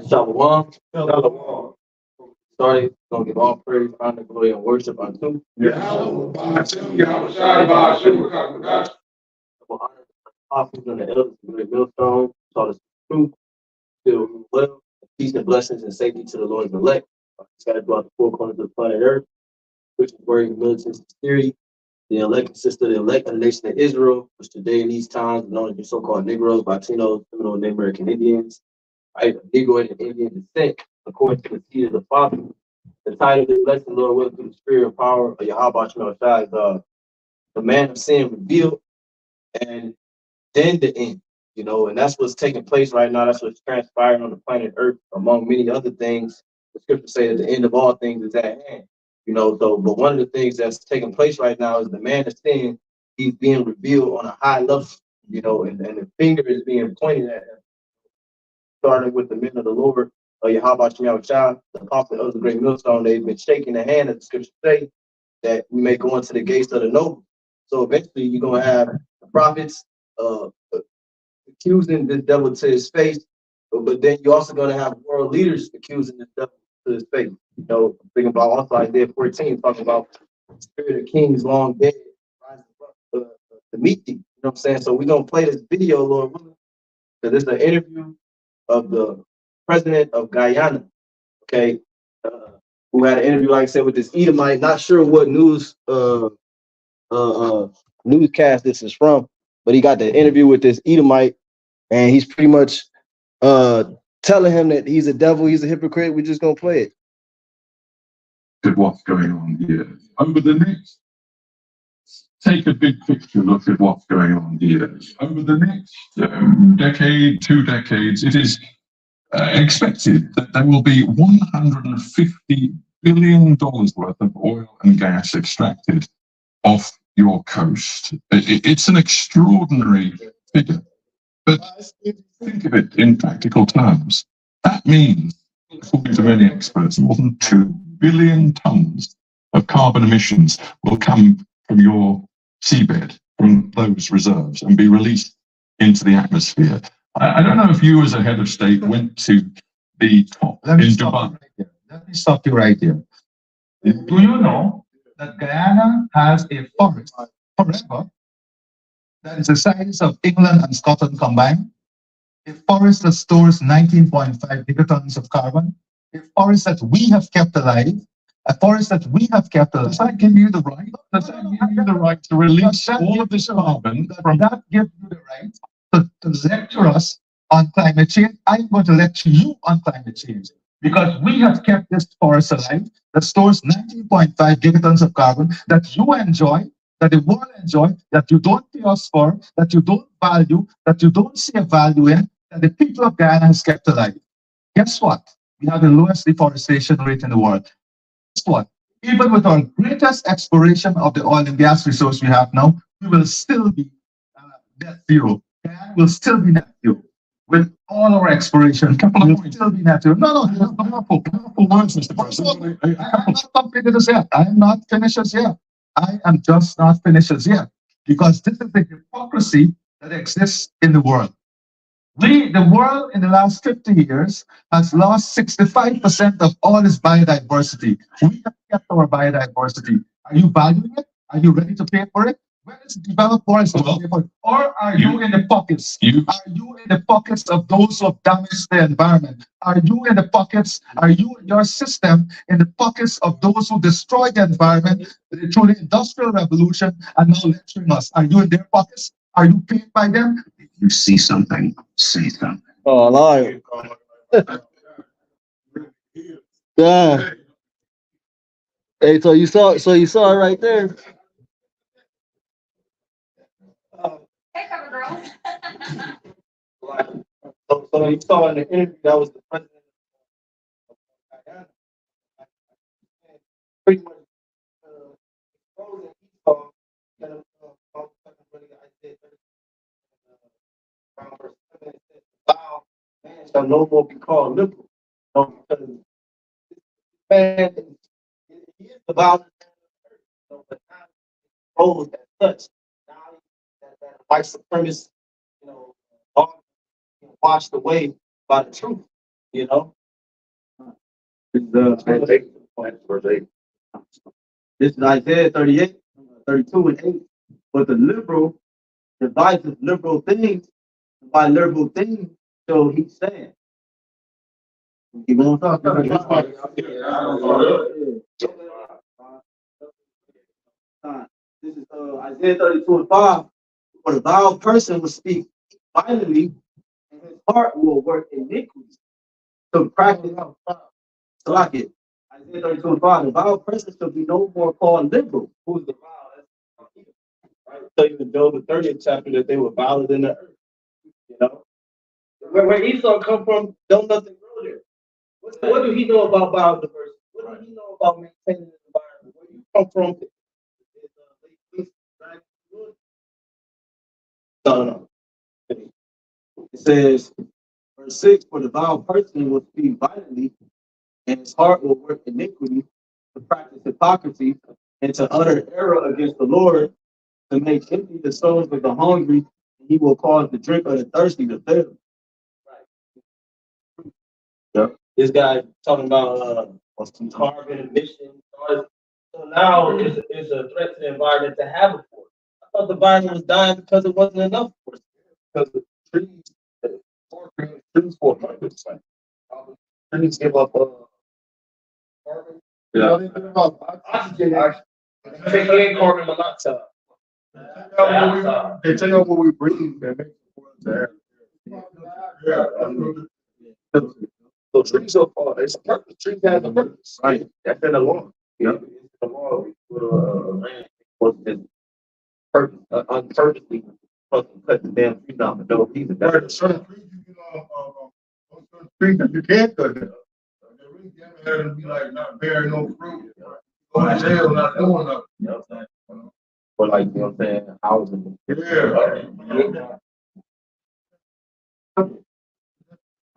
Shalom. Shalom. Started, gonna give all praise, honor, glory, and worship unto YAHAWAH, BAHASHAM, YAHAWASHI, BAHASHAM, HAQADASH. will honor the apostles and the elders of the millstone, taught us the truth, still well, peace and blessings and safety to the Lord's elect, scattered throughout the four corners of the planet Earth, which is word militant theory. The elect consists of the elect of the nation of Israel, which today in these times is known as the so-called Negroes, Latinos, Seminole, and Native American Indians, right? Negroid and Indian descent, according to the seed of the Father. The title of this lesson, Lord willing, through the spirit and power of Yahawah is the man of sin revealed, and then the end, and that's what's taking place right now. That's what's transpiring on the planet Earth, among many other things. The scriptures say that the end of all things is at hand, but one of the things that's taking place right now is the man of sin. He's being revealed on a high level, and the finger is being pointed at him, starting with the men of the Lord, YAHAWASHI, the apostle of the great millstone. They've been shaking the hand, as the scriptures say, that we may go into the gates of the noble. So eventually you're going to have the prophets accusing this devil to his face, but then you're also going to have world leaders accusing this devil to his face. Thinking about also Isaiah 14, talking about the spirit of kings long dead rising up to meet thee. You know what I'm saying? So we're going to play this video, Lord willing, because it's an interview of the president of Guyana, okay, who had an interview, like I said, with this Edomite. Not sure what newscast this is from, but he got the interview with this Edomite, and he's pretty much telling him that he's a devil, he's a hypocrite. We're just gonna play it. What's going on here? Over the next, take a big picture look at what's going on here. Over the next decade, 2 decades, it is expected that there will be $150 billion worth of oil and gas extracted off your coast. It's an extraordinary figure, but think of it in practical terms. That means, according to many experts, more than 2 billion tons of carbon emissions will come from your seabed, from those reserves, and be released into the atmosphere. I don't know if you, as a head of state, went to the top in Dubai. Let me stop you right here. Do you know that Guyana has a forest forever that is the size of England and Scotland combined? A forest that stores 19.5 gigatons of carbon. A forest that we have kept alive. A forest that we have kept alive. Does that give you the right? Does that give you the right to release all of this carbon? That gives you the right to lecture us on climate change. I'm going to lecture you on climate change, because we have kept this forest alive that stores 19.5 gigatons of carbon that you enjoy, that the world enjoy, that you don't pay us for, that you don't value, that you don't see a value in, that the people of Guyana has kept alive. Guess what? We have the lowest deforestation rate in the world. Guess what? Even with our greatest exploration of the oil and gas resource we have now, we will still be net zero. Guyana will still be net zero. With all our exploration, we'll still be net zero. No, powerful words, Mr. President. I'm not completed as yet. I'm not finished as yet. I am just not finished as yet, because this is the hypocrisy that exists in the world. The world in the last 50 years has lost 65% of all its biodiversity. We have kept our biodiversity. Are you valuing it? Are you ready to pay for it? Where is developed world to pay for it? Or are you in the pockets? Are you in the pockets of those who have damaged the environment? Are you in the pockets? Are you, your system, in the pockets of those who destroyed the environment through the Industrial Revolution and now lecturing us? Are you in their pockets? Are you paid by them? If you see something, say something. Oh, Lord. Yeah. Hey, so you saw it right there. Hey, cover girl. So you saw in the interview that was the president of Guyana. Pretty much exposing Esau that thou man shall no more be called liberal. Because man he is the violence of the earth, but not exposed as such. Now that white supremacist, all washed away by the truth, This is Isaiah 38, 32 and 8. But the liberal devises liberal things, and by liberal things, so he's saying. You want to talk? This is Isaiah 32 and 5. For the vile person will speak violently, and his heart will work iniquity. To practice, so like it. Isaiah 32 and 5. The vile person shall be no more called liberal. Who's the vile? Right? Tell you in Job the 30th chapter that they were viler than the earth. You know, where Esau come from, don't nothing grow there. What do he know about biodiversity? What do he know about maintaining the environment? Where you come from? No. It says, verse 6, for the vile person will speak violently, and his heart will work iniquity, to practice hypocrisy, and to utter error against the Lord, to make empty the souls of the hungry, and he will cause the drink of the thirsty to fail. Right. Yep. This guy talking about carbon emissions. So now it's a threat to the environment to have a forest. I thought the environment was dying because it wasn't enough forest. Because the trees, trees for abundance. Trees give up carbon. Yeah. They give up oxygen. They can't carbon monoxide. They take out what we breathe, man. Yeah. So trees are it's a purpose. Trees have a purpose. Right. That's in the law. Yeah. The law was purpose, unpurposely cut the damn tree down for no reason. That's certain trees you can trees that you can't cut down. They really be like not bearing no fruit. Going to jail, not doing nothing. You know what I'm saying? Or like, you know what I'm saying, housing. Yeah.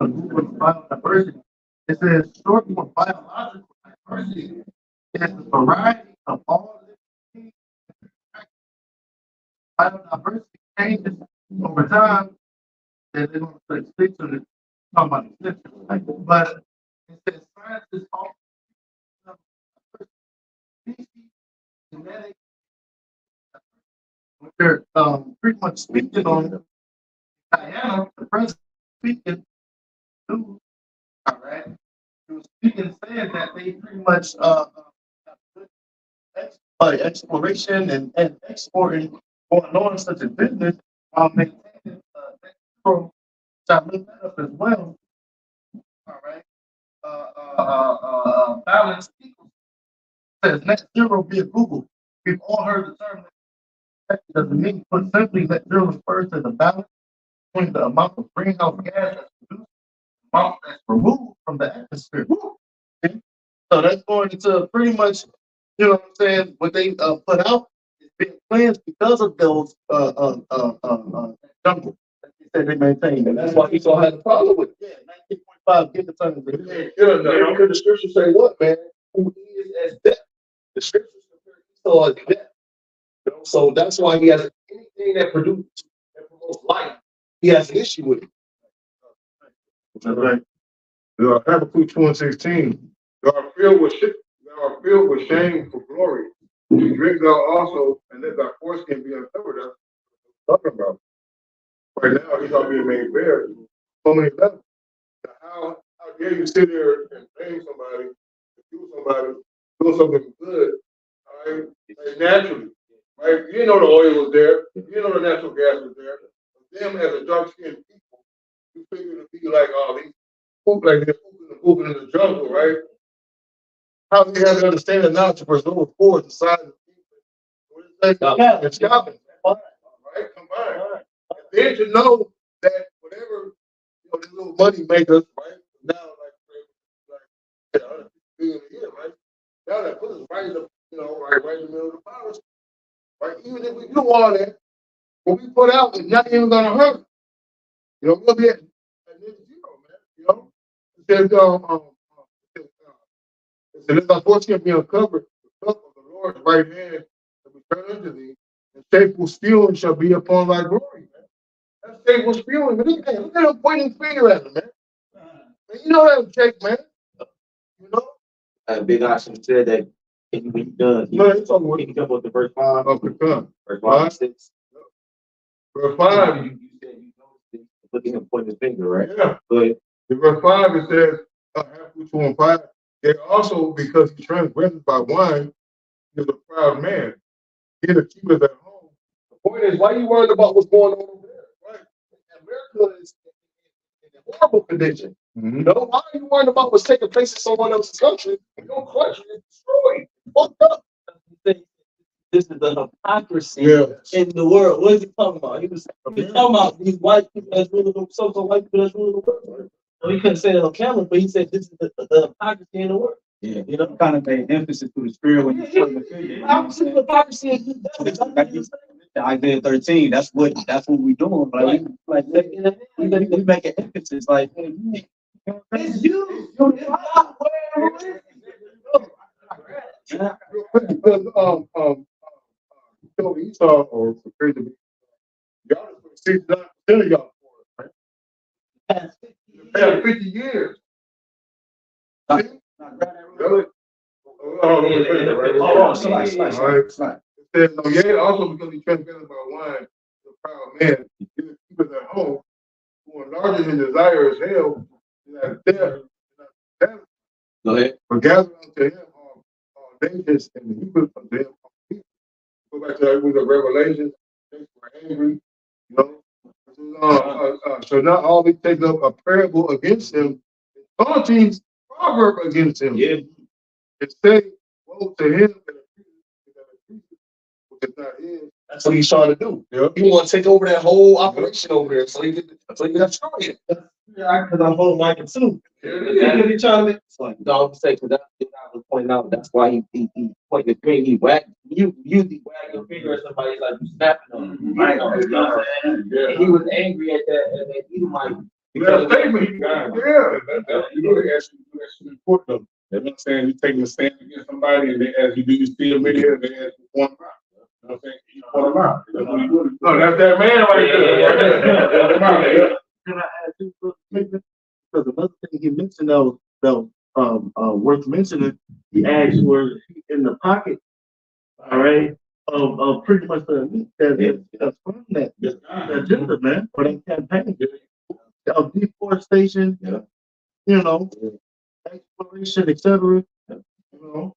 Biodiversity. It says short of biological diversity is the variety of all living things. Biodiversity changes over time. And they're going to speak to the talk about extension. But it says scientists also species, genetic. They're pretty much speaking on Diana, the president speaking. All right. He was speaking, saying that they pretty much exploration and exporting going on such a business while maintaining natural, which I looked that up as well. All right. Balance equals says net zero via Google. We've all heard the term. That doesn't mean, put simply, net zero refers to the balance between the amount of greenhouse gas that's produced, the amount that's removed from the atmosphere. Okay? So that's going into pretty much, you know what I'm saying, what they put out is being plans because of those jungle that they said they maintain. And that's why Esau had a problem with it. Yeah, 19.5 gigatons a day. Yeah, because the scriptures say what, man? Who is as death. The scriptures compare Esau as death. You know? So that's why he has anything that promotes life, he has an issue with it. That's right. Habakkuk 2:16. Thou art filled with shame for glory. You drink thou also, and let thy foreskin be uncovered. That's what I'm talking about. Right now, he's not being made bare. So many levels. How dare you sit there and blame somebody, do something good, all right? Like naturally, right? You didn't know the oil was there. You didn't know the natural gas was there. Them as a dark-skinned people, you figure to be like, oh, these poop like they're pooping in the jungle, right? How do you have to understand the knowledge to preserve forward the size of people? It's scalping. Right? Combined. And then to know that whatever, these little money makers, right? Now, like $100 billion a year, right? Now that put us right in the, right in the middle of the virus. Right? Even if we do all that, what we put out is not even gonna hurt. We'll be at net zero, man. It says, let thy foreskin be uncovered, the cup of the Lord's right hand shall be turned unto thee, and shameful spewing shall be upon thy glory, man. That's shameful spewing, man. Look at him pointing finger at him, man. Man, you know that take, man. Big Option said that when you done, No, it's on he can come up with the verse 5, up and come. verse 5 and 6. Verse 5, You said you noticed it. Look at him pointing his finger, right? yeah. But In verse 5, it says, halfway 2 and 5, they also, because he transgressed by wine, he is a proud man. He that keepeth at home. The point is, why are you worried about what's going on over there? Right? America is in a horrible condition. You know, why are you worried about what's taking place in someone else's country? And your country is destroyed. Fucked up. this is the hypocrisy Yeah. in the world. What is he talking about? He was talking about these white people that's ruling the so-called white people that's ruling the world. So he couldn't say that on camera, but he said this is the hypocrisy in the world. Yeah, you know, kind of made emphasis to the spirit when you explain the figure. Hypocrisy is Isaiah 13, that's what we doing. Like we make an emphasis, like it's you. It's not where it is. Because so Esau or appeared to be y'all see that still y'all for it, right? Yeah, 50 years. See? Really? Slide. It says, no, yeah, also because he transgressed by wine, the proud man, he keepeth at home, who enlarges his desire as hell, and at death, Go ahead. but gather unto him all nations, and he put unto him all people. Go back to that with the Revelation, they were angry, you know. So not only take up a parable against him, taunting proverb against him. Yeah. And say, woe to him that accuses, which is not his. That's what he's trying to do. Yeah. He want to take over that whole operation over there, so he can destroy it. Yeah, because I'm holding Michael too. Because he's trying to. No, I'm saying because I was pointing out that's why he pointed the finger. He whacked. You usually wag your finger at somebody like you snapping on him. Right. You know what I'm saying? Yeah. And he was angry at that Edomite. Yeah, statement. You know, they actually report them. You know what I'm saying? You taking a stand against somebody, and they ask you, do you see a video? And they ask you, point them out. You know what I'm saying? You point them out. That's what he would. No, that's that man right there. Can I add two quick statements? Because another thing he mentioned that was worth mentioning, he asked were in the pocket, all right, of pretty much the elite that's from that agenda, man, for that campaign of deforestation, you know, exploration, etc. You know,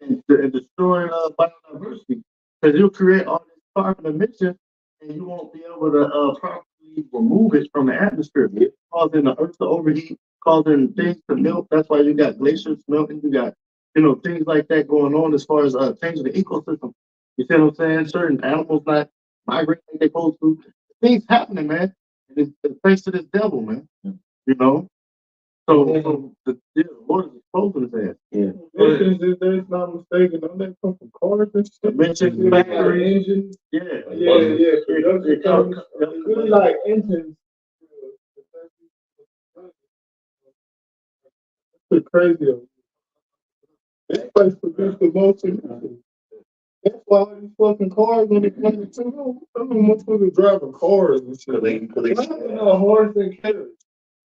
and destroying biodiversity. Because you'll create all this carbon emission and you won't be able to properly remove it from the atmosphere, causing the earth to overheat, causing things to melt. That's why you got glaciers melting. You got, you know, things like that going on as far as changing the ecosystem. You see what I'm saying? Certain animals not migrating like they're supposed to. Things happening, man. And it's thanks to this devil, man. You know? So the Lord is exposing his ass. Yeah. If there's not mistaken, don't they come from cars and stuff? Mentioned Factory engines. Yeah. Really like engines. It's crazy. This place produced the most emissions. That's why all these fucking cars when they come to some motherfuckers driving cars and shit. They know horse and carriage.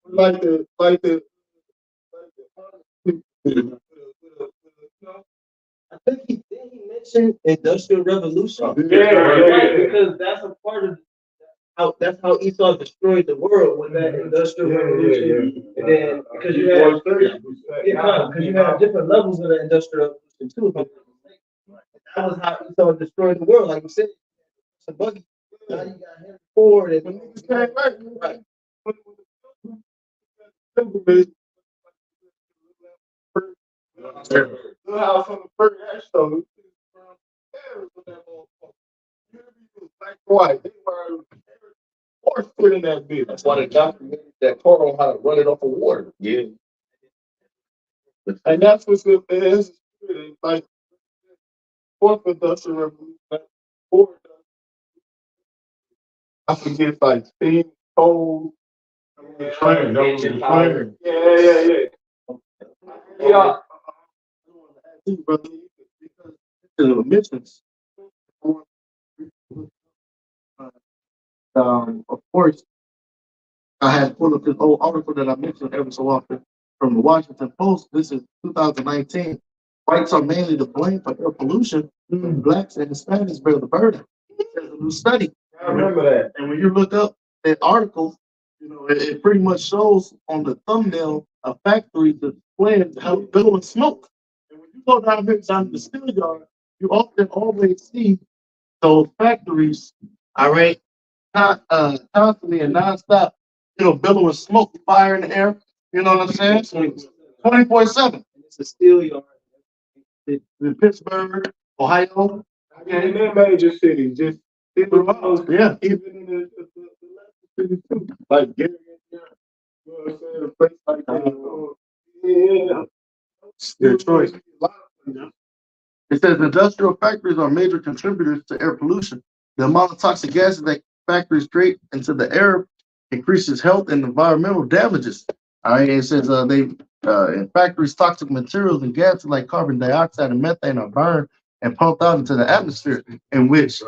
Like the I think he mentioned industrial revolution. Because that's a part of that's how Esau destroyed the world with that industrial revolution. And then because you have different levels of the industrial revolution too. That was how Esau destroyed the world, like you said. It's buggy. Now you got Henry Ford and came back. Right. The house on the first show. Black white. They were horse put in that bitch. That's why they documented that car on how to run it off of water. Yeah. And that's what's good. It's like fourth industrial revolution. Fourth, I forget like steam, coal. Train. Yeah. Brother, because the emissions. Of course, I had pulled up this old article that I mentioned every so often from the Washington Post. This is 2019. Whites are mainly to blame for air pollution. Blacks and Hispanics bear the burden. There's a new study. I remember that. And when you look up that article, you know, it pretty much shows on the thumbnail a factory displaying how billowing smoke. And when you go down here down the steel yard, you often always see those factories, all right, constantly and nonstop, you know, billowing smoke, fire in the air. You know what I'm saying? 24/7. It's a steel yard. In Pittsburgh, Ohio. Okay, in their major cities, just Yeah, even in the cities too. Like Gary, you know what I'm saying? A place like that. Yeah. Detroit. It says industrial factories are major contributors to air pollution. The amount of toxic gases that factories create into the air increases health and environmental damages. All right, it says in factories, toxic materials and gases like carbon dioxide and methane are burned and pumped out into the atmosphere, in which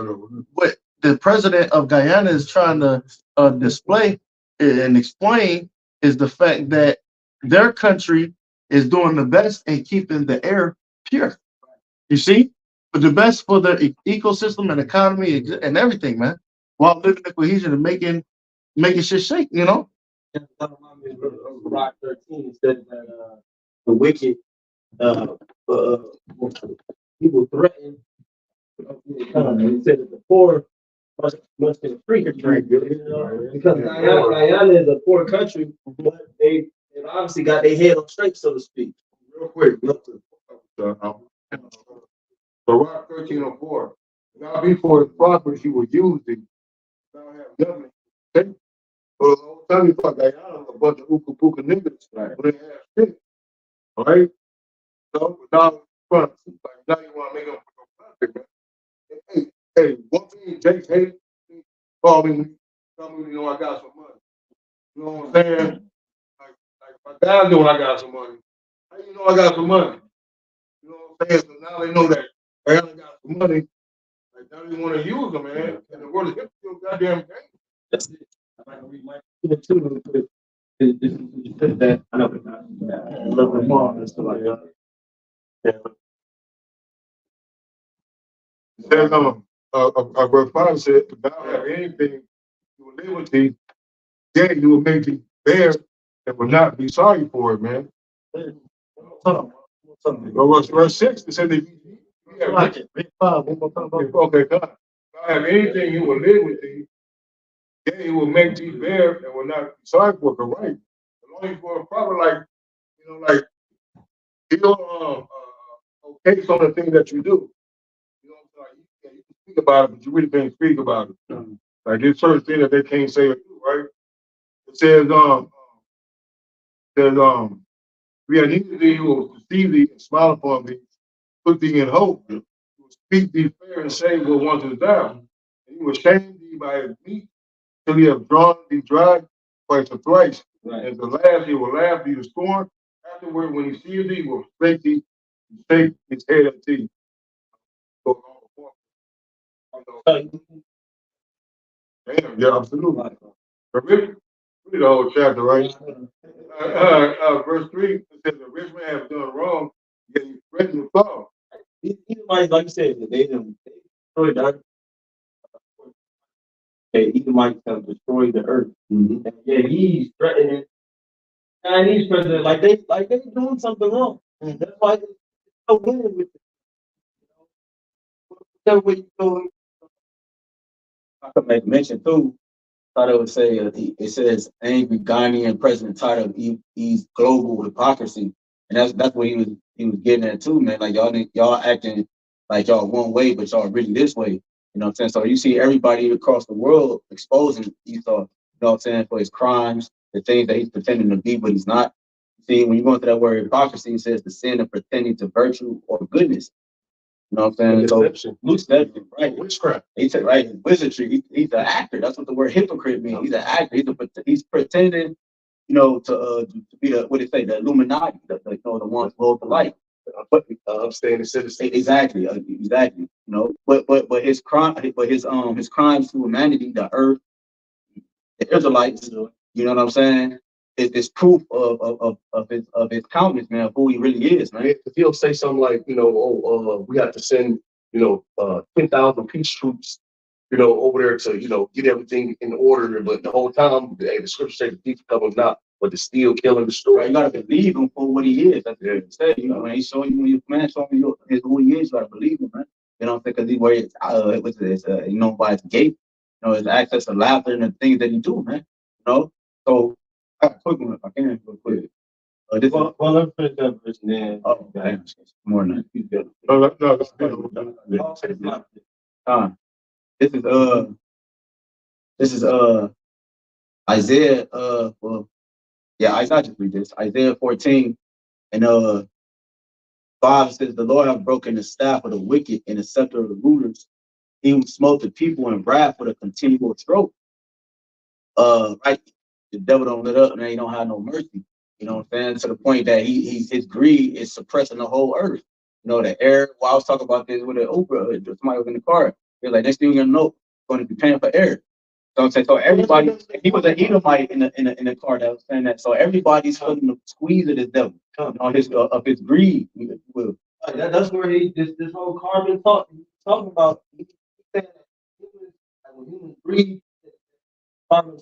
what the president of Guyana is trying to display and explain is the fact that their country is doing the best in keeping the air pure. You see, but the best for the ecosystem and economy and everything, man, while living in cohesion and making shit shake, you know. Rock 13 said that the wicked people threaten. He said that the poor must be free. Because Guyana is a poor country, but they've obviously got their head on straight, so to speak. Real quick. So Rock 1304. Now before the property he was using, now have government. Okay? So the whole time you thought Guyana was a bunch of ooka pooka niggas, right? But they have shit. All right? So now front, like now you want to make them plastic, man. Hey, one thing Jake hates, call me, tell me you know I got some money. You know what I'm saying? Like my guys know I got some money. How you know I got some money? You know what I'm saying? So now they know that I got some money. Like now they want to use them, man. And the world is hip to a goddamn game. That's it. I'm not gonna read my too. This is that. I know a little bit more and stuff like that. Yeah. Says our brother father said, if thou have anything you will liberty, then you will make it bear and will not be sorry for it, man. Verse 6, it said that okay, God. If I have anything you will live with thee, then he will make thee bear and will not be sorry for it, right? As long as for a prophet, like, you know, like, he don't okay some of the things that you do. You know, like, you can speak about it, but you really can't speak about it. Like, there's certain things that they can't say or do, right? It says, we are neither thee who will deceive thee and smile upon thee, put thee in hope, who will speak thee fair and say what once is down, and he will shame thee by his meat till he have drawn thee dry twice or thrice. Right. And the last he will laugh thee to scorn. Afterward, when he sees thee, he will shake thee and shake his head at thee. Damn, yeah, absolutely. But really the whole chapter, right? Verse 3, it says, the rich man has done wrong, yet he threatened to fall. Like you said, they destroyed the earth. Edomites have destroyed the earth. And yeah, he's threatening Chinese president like they doing something wrong. That's why they're so weird with it. Whichever way you go, I could make mention too. Thought it would say it says angry Ghanaian president tired of E's global hypocrisy, and that's what he was getting at too, man. Like y'all acting like y'all one way, but y'all really this way. You know what I'm saying? So you see everybody across the world exposing Esau, you know what I'm saying, for his crimes, the things that he's pretending to be, but he's not. See, when you go into that word hypocrisy, it says the sin of pretending to virtue or goodness. You know what I'm saying? Deception, right? Witchcraft. He said, right, wizardry. He's an actor. That's what the word hypocrite means. He's an actor. He's pretending, you know, to be the the Illuminati, the ones who hold the light. Upstanding citizen. Exactly. You know, but his crimes to humanity, the earth, the Israelites. You know what I'm saying? it's proof of his countenance, man, of who he really is, man. If he'll say something like, we have to send, 10,000 peace troops, over there to, get everything in order. But the whole time, the scripture says the thief comes not, but to steal, kill, and destroy. Right, you gotta believe him for what he is. That's what it says. When he show you, when you man show you who he is, you gotta believe him, man. You know what I'm saying? Because he wears by his gate, his access to laughter and the things that he do, man. So I got a quick one if I can, real quick. This Well, let's finish that verse and then. oh, okay. More than that. This is Isaiah Isaiah just read this. Isaiah 14 and 5 says, the Lord hath broken the staff of the wicked and the scepter of the rulers. He who smote the people in wrath with a continual stroke. Right, the devil don't let up and he don't have no mercy. You know what I'm saying? To the point that his greed is suppressing the whole earth. The air. Well, I was talking about this with an Uber. Somebody was in the car. They're like, next thing you're gonna know, going to be paying for air. So I'm saying, so everybody. He was an Edomite in the car that was saying that. So everybody's feeling the squeeze of this devil on his greed. That's where this whole carbon talking about. He's saying that humans breathe carbon.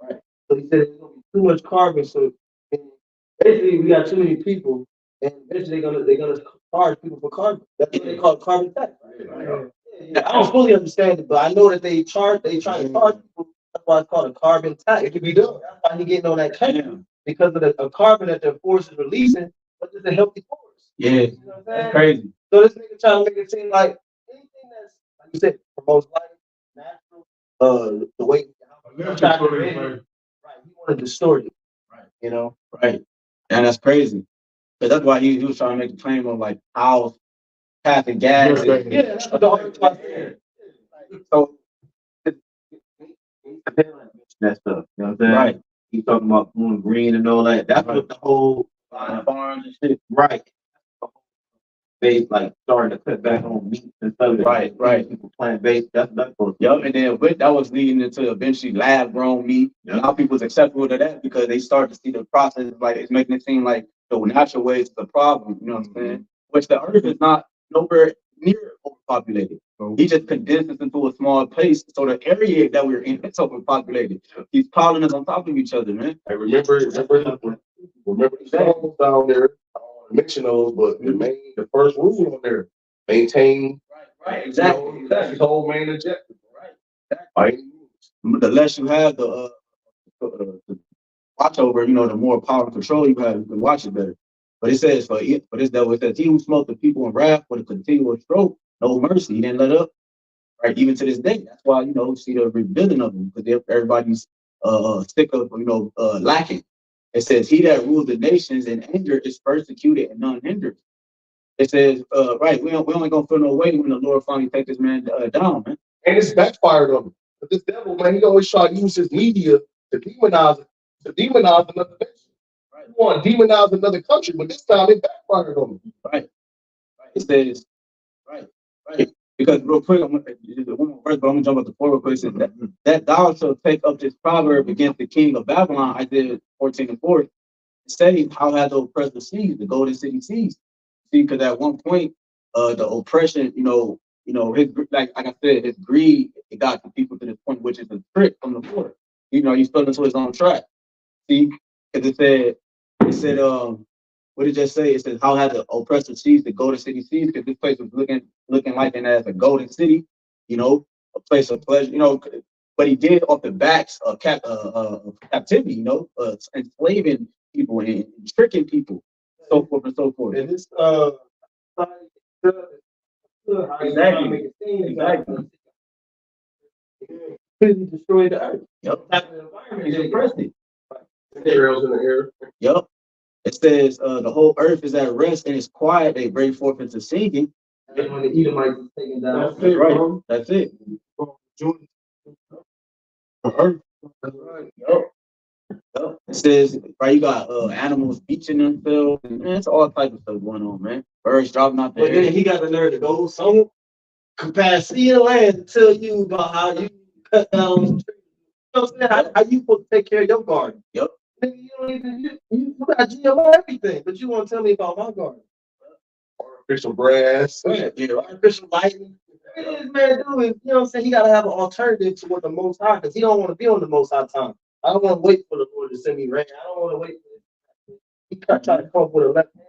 Right. So he said there's gonna be too much carbon. So basically, we got too many people, and eventually they're gonna charge people for carbon. That's what they call carbon tax. Right? Yeah, I don't fully understand it, but I know that they try to charge people. That's why it's called a carbon tax. It can be done. That's why he getting on that country because of the carbon that the forest is releasing, but it's a healthy forest. Yeah, you know what I'm that's crazy. So this nigga trying to make it seem like anything that's, like you said, promotes life, natural, the way right, he want to distort it. Right. Right. And that's crazy. But that's why he was trying to make the claim of like cows, cats, and gas. Yeah, that's what the argument was. So That stuff. You know what I'm saying? right. He's talking about going green and all that. That's what the whole farms and shit. right. They like starting to cut back on meat and stuff. Right. People plant based. That's Yup, and then that was leading into eventually lab grown meat. Yep. And now people's acceptable to that because they start to see the process like it's making it seem like the natural ways is the problem. You know what I'm saying? Which the earth is not nowhere near overpopulated. He just condenses into a small place. So the area that we're in, it's overpopulated. These colonies on top of each other, man. I remember the songs down there. I don't want to mention those, but the first rule on there, maintain. Right, exactly. That's his whole main objective. Right. The less you have the watch over, the more power and control you have, you can watch it better. But it says for this devil, it says he who smote the people in wrath with a continual stroke, no mercy. He didn't let up. Right, even to this day. That's why you see the rebuilding of them because everybody's sick of lacking. It says he that rules the nations in anger is persecuted and none hindered. It says we only gonna feel no way when the Lord finally take this man down, man. And it's backfired on him. But this devil, man, he always try to use his media to demonize another nation. Right. He want to demonize another country, but this time it backfired on him. Right. It says, right. Because real quick, one more verse, but I'm gonna jump up to 4 real quick. It says that thou shalt take up this proverb against the king of Babylon, Isaiah 14:4. It says, how has the oppressor seized, the golden city seized? See, because at one point, the oppression, his, like I said, his greed, it got the people to this point, which is a trick from the Lord. He fell into his own trap. See, because it said, what did it just say? It says, how had the oppressor seized, the golden city seized? Because this place was looking like it as a golden city, a place of pleasure, but he did off the backs of captivity, enslaving people and tricking people, so forth and so forth. And this exactly. Destroy the earth. Yep. He's impressed it. Arrows in the air. Yep. It says the whole earth is at rest and it's quiet. They break forth into singing. And when the Edomites is taken down. That's right. Bro. That's it. The earth. That's right. Yep. It says, right, you got animals beaching themselves. And, man, it's all types of stuff going on, man. Birds dropping out there. But then he got the nerve to go some capacity of land to tell you about how you cut down trees. You know what I'm saying? How you supposed to take care of your garden? Yep. Nigga, you don't even, you got GMO everything, but you want to tell me about my garden. Artificial grass. Yeah, artificial lighting. Everything this man do is, you know what I'm saying, he got to have an alternative to what the Most High, because he don't want to be on the Most High time. I don't want to wait for the Lord to send me rain. I don't want to wait for it. He try to come up with a left hand,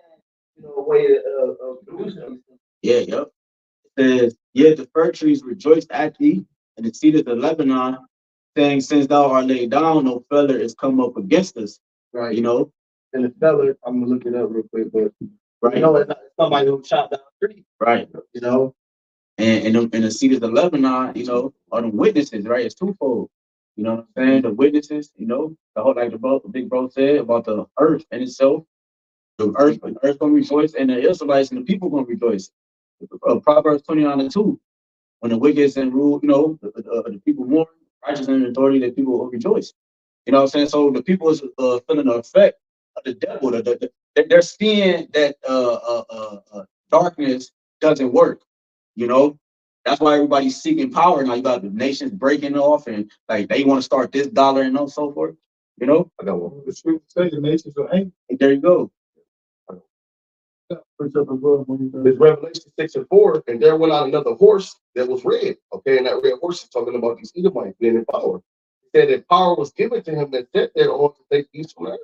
you know, way of producing. Yeah, yep. It says, yet the fir trees rejoiced at thee, and the cedars of Lebanon, saying, since thou art laid down, no feller is come up against us. Right. You know, and the feller, I'm gonna look it up real quick, but right, you know, it's somebody who chopped down a tree. Right. You know, and the cedars of Lebanon, you know, are the witnesses, right? It's twofold. You know what I'm saying? The witnesses, you know, the whole, like the big bro said about the earth in itself. The earth gonna rejoice, and the Israelites and the people gonna rejoice. Proverbs 29:2. When the wicked is in rule, you know, the people mourn, righteous and authority, that people will rejoice. You know what I'm saying? So the people is feeling the effect of the devil. They're seeing that darkness doesn't work. You know, that's why everybody's seeking power now. You got the nations breaking off, and like they want to start this dollar and so forth. You know, I know the scripture says the nations are angry. There you go. It's Revelation 6:4, and there went out another horse that was red. Okay, and that red horse is talking about these Edomites being in power. It said that power was given to him that sat there on to take peace from earth.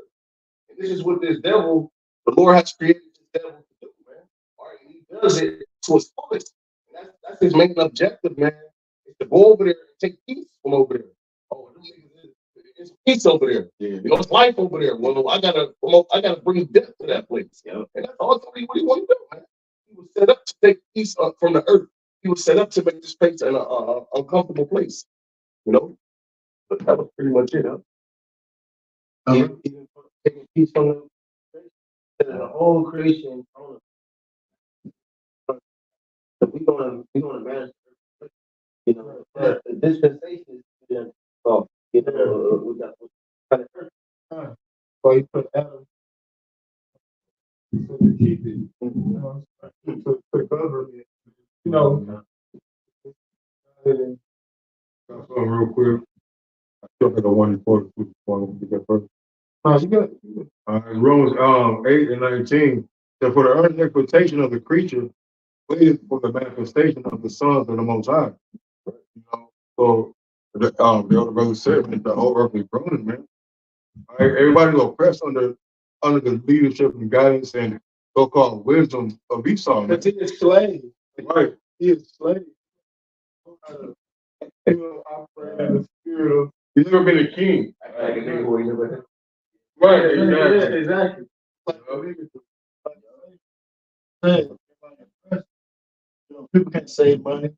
And this is what this devil, the Lord has created this devil to do, man. All right, he does it to his fullest. And that's his main objective, man, is to go over there and take peace from over there. Oh, it's peace over there. Yeah. You know, it's life over there. Well, I gotta bring death to that place. Yeah. And that's ultimately what he wanted to do, man. He was set up to take peace from the earth. He was set up to make this place an uncomfortable place. You know? But that was pretty much it, huh? Even taking peace from the whole creation. We're gonna manage. You know, the dispensation. Oh, you know, we got. So he put Adam to keep it, you know, to cover it. You know, real quick. I still got a 1 before we get that first. You got it. Romans 8:19. So for the earnest expectation of the creature, waiting for the manifestation of the sons of the Most High. You know, so the elder brother said, man, the whole earthly groaning, man. All right, everybody oppressed under the leadership and guidance and so-called wisdom of Esau. Because he is slave. Right. He is slave. He will operate in the spirit of. He's never been a king. Right, exactly. People can't save money.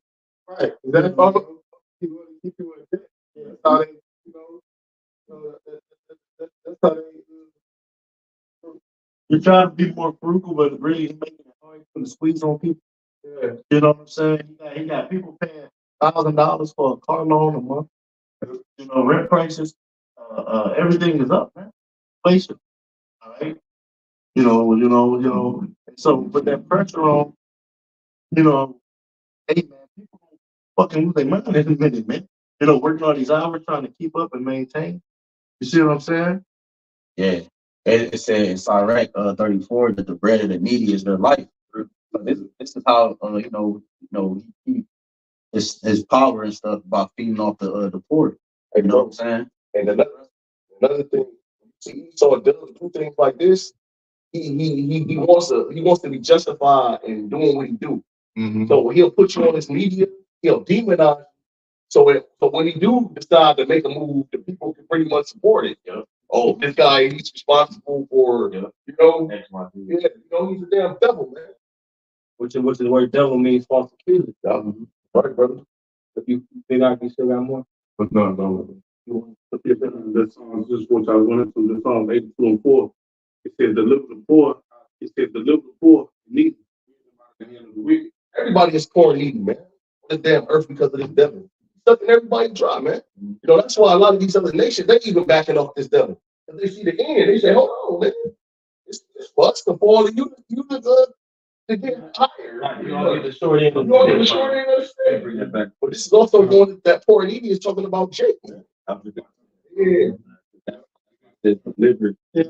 Right. That's all. People keep you in debt. That's how they, you know, that's how they. You're trying to be more frugal, but really making it hard for the squeeze on people. Yeah. You know what I'm saying? He got people paying $1,000 for a car loan a month. You know, rent prices, everything is up, man. Inflation. All right. You know. So put that pressure on, you know, hey man, people fucking lose their mind in a minute, man. You know, working all these hours trying to keep up and maintain. You see what I'm saying? Yeah. It said in Sirach 34 that the bread of the needy is their life. So this is how his power and stuff about feeding off the poor. You know what I'm saying? And another thing, see, so it does do things like this. He wants to be justified in doing what he do. Mm-hmm. So he'll put you on his media. He'll demonize. So when he do decide to make a move, the people can pretty much support it. You know? Oh, this guy, he's responsible for, you know, he's a damn devil, man. Which is the word devil means false accuser. Right, brother. If you feel like you still got more. But no. The Psalms, just what I went into, the Psalm 82:4. It says, deliver the poor. It says, deliver the poor, needy. Everybody is poor and needy, man. On this damn earth because of this devil. Sucking everybody dry, man. You know, that's why a lot of these other nations, they even backing off this devil. Because they see the end, they say, hold on, man. It's for us to fall and you to get higher. Right. You know, the short end of the stick. Bring that back. But this is also going, that poor and needy is talking about Jake, man. Yeah. It's delivered. Yeah,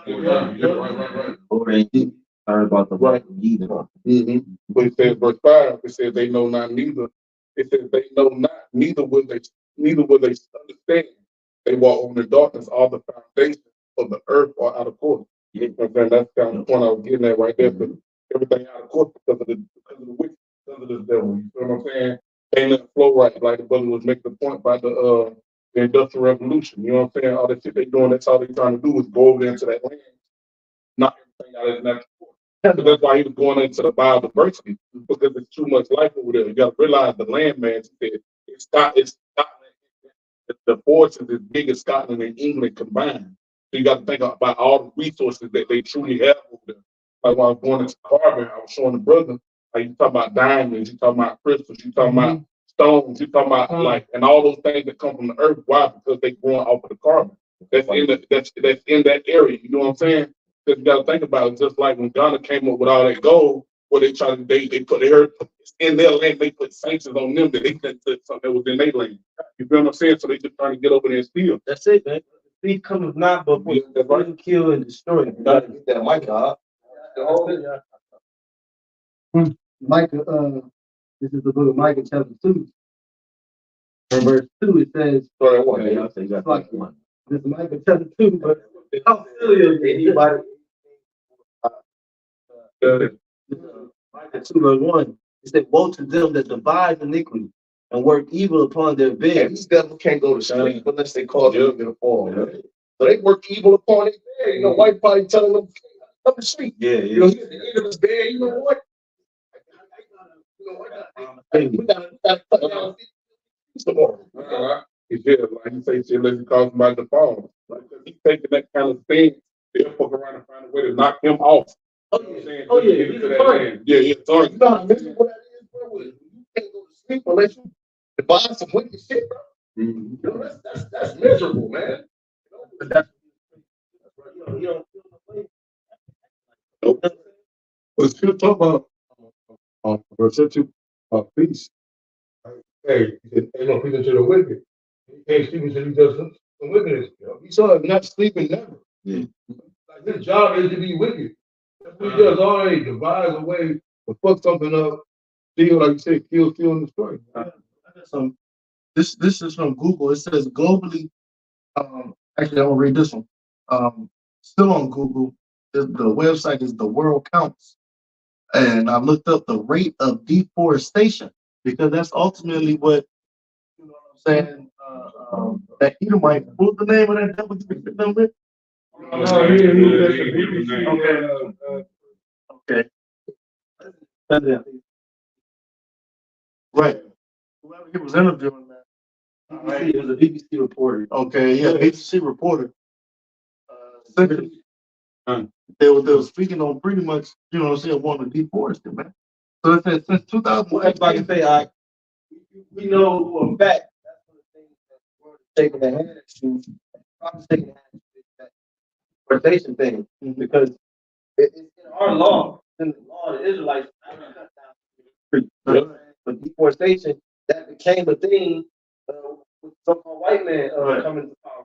right. Or anything. Heard about the Right. either. Mm-hmm. But it says verse 5, it says they know not neither. It says they know not, neither will they understand. They walk on the darkness, all the foundations of the earth are out of course. Yeah. And then that's kind of the point I was getting at right there. But everything out of course because of the wicked, because of the devil. You know what I'm saying? Ain't nothing flow right. Like the brother was making the point about the Industrial Revolution. You know what I'm saying? All the shit they doing, that's all they trying to do is go over there into that land. Not everything out of that natural course. So that's why he was going into the biodiversity, because there's too much life over there. You got to realize the land, man, it's Scotland. The forest is as big as Scotland and England combined. So you got to think about all the resources that they truly have over there. Like when I was going into carbon, I was showing the brother, like you talking about diamonds, you talking about crystals, you talking about stones, you talking about like, and all those things that come from the earth. Why? Because they growing off of the carbon. That's in that area. You know what I'm saying? Because you got to think about it, just like when Ghana came up with all that gold, where they tried to, they heard in their land, they put sanctions on them that they couldn't touch something that was in their land. You feel what I'm saying? So they just trying to get over there and steal. That's it, man. The thief comes not but for to kill and destroy. You gotta get that mic out. Micah, this is the book of Micah chapter 2. In verse 2 it says, Sorry, what? Yeah, I'll say you got like one. this is Micah chapter 2, but How silly is anybody? Micah 2:1. It said, "Woe to them that devise iniquity and work evil upon their And bed." these devils can't go to sleep unless they cause them to fall. So they work evil upon their bed. You know, white probably telling them, come to sleep. Yeah, You know, he's at the end of his bed. You know what? We gotta cut down some more. He said, like you say, shit, let you cause somebody to fall. Like, he's taking that kind of thing, they'll fuck around and find a way to knock him off. Oh yeah, he's a target. Yeah, yeah, target. You know how miserable that is, bro? You can't go to sleep unless you devise some wicked shit, bro. You know, that's miserable, man. But still talk about verse 2 peace. Hey, ain't no peace to the wicked. You can't sleep until he does some wickedness. You know? He saw him not sleeping never. Yeah. Like his job is to be wicked. That's what he does all day, devise a way to fuck something up, steal, like you said, kill, steal, and destroy. This is from Google. It says globally, actually I'm gonna read this one. Still on Google, the website is The World Counts. And I looked up the rate of deforestation because that's ultimately what, you know what I'm saying, that Edomite, what was the name of that devil you picked them with? Okay. Right. Whoever he was interviewing, man. It was a BBC reporter. Okay, yeah, BBC reporter. They were speaking on pretty much, you know what I'm saying, wanting to deforest it, man. So it says since 2018. Say, we know for a fact that's one of the things that we're taking the hand to. I'm taking the hand to that deforestation thing because it's in our law, in the law of the Israelites, not to cut down trees. But deforestation, that became a thing with so-called white men coming to power.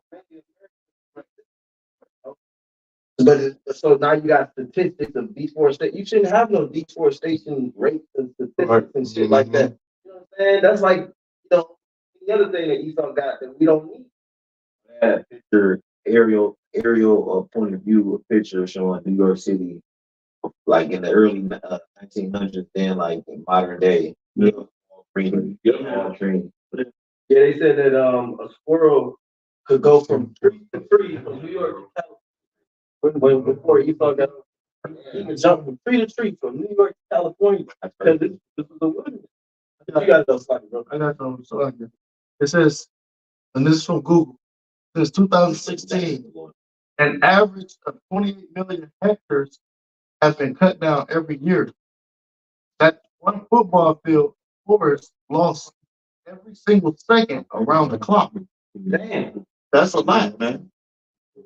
So now you got statistics of deforestation. You shouldn't have no deforestation rates and statistics and shit like that. You know what I'm saying? That's like, you know, the other thing that Esau got that we don't need. Yeah, picture aerial point of view, a picture showing New York City, like in the early 1900s, then like in modern day. Yeah, they said that a squirrel could go from tree to tree from New York to California. When before Esau got, he can jump from tree to tree from New York to California because this is the wilderness. You got those like, bro. I got some like it says, and this is from Google. Since 2016, an average of 28 million hectares has been cut down every year. That one football field forest lost every single second around the clock. Damn, that's a lot, man.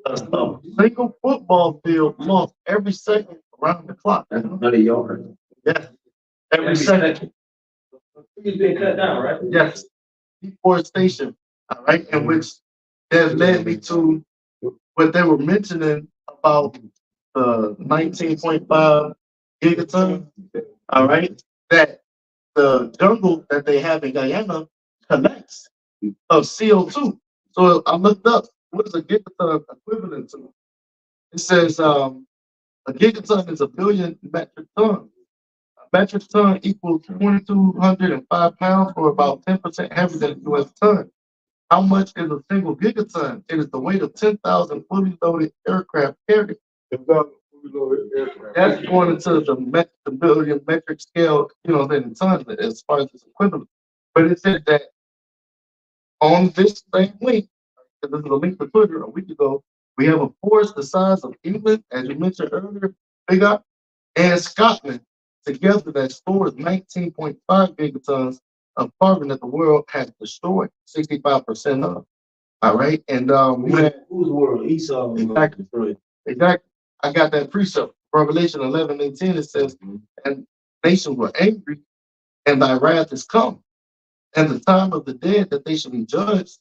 A single football field lost every second around the clock. That's 100 yards. Yes, every second. He's been cut down, right? Yes, deforestation. All right, in which has led me to but they were mentioning about the 19.5 gigaton, all right, that the jungle that they have in Guyana collects of CO2. So I looked up what is a gigaton equivalent to. It says a gigaton is a billion metric tons. A metric ton equals 2,205 pounds, or about 10% heavier than a U.S. ton. How much is a single gigaton? It is the weight of 10,000 fully loaded aircraft carriers. That's going into the billion metric scale, you know, in tons as far as its equivalent. But it said that on this same link, this is a link to Twitter a week ago, we have a force the size of England, as you mentioned earlier, Big Up, and Scotland together that stores 19.5 gigatons of carbon that the world has destroyed, 65% of. All right, and Whose world? Esau. Exactly. Exactly. I got that precept. Revelation 11:18, it says, and nations were angry, and thy wrath is come, and the time of the dead that they should be judged,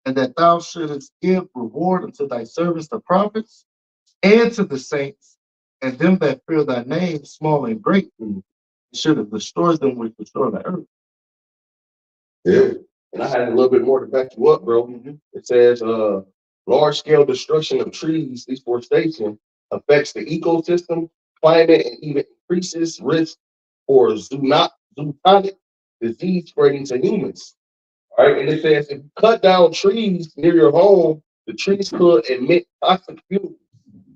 and that thou shouldest give reward unto thy servants the prophets, and to the saints, and them that fear thy name, small and great, and should have destroyed them which destroy the earth. Yeah. And I had a little bit more to back you up, bro. It says large scale destruction of trees, deforestation, affects the ecosystem, climate, and even increases risk for zoonotic disease spreading to humans. All right. And it says if you cut down trees near your home, the trees could emit toxic fumes.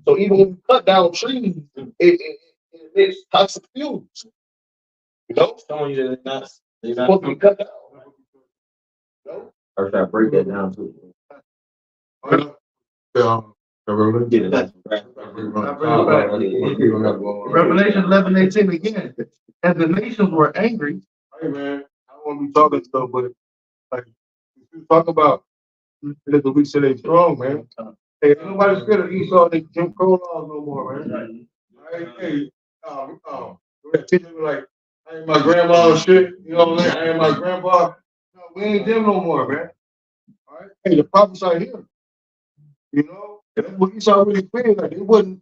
So even when you cut down trees, it emits toxic fumes. You know? Showing you that they're not Supposed to be cut down. No? or should I break that down too? Get it. Revelation 11:18 again. And the nations were angry. Hey man, I don't want to be talking stuff, but like if you talk about because we say they strong, man. Hey, ain't nobody scared of Esau and Jim Crow laws no more, man. Hey, like I ain't my grandma and shit, you know what I mean? I ain't my grandpa. No, we ain't them no more, man. All right. Hey, the prophets are here. You know, and that's what Esau really feels like. They wouldn't,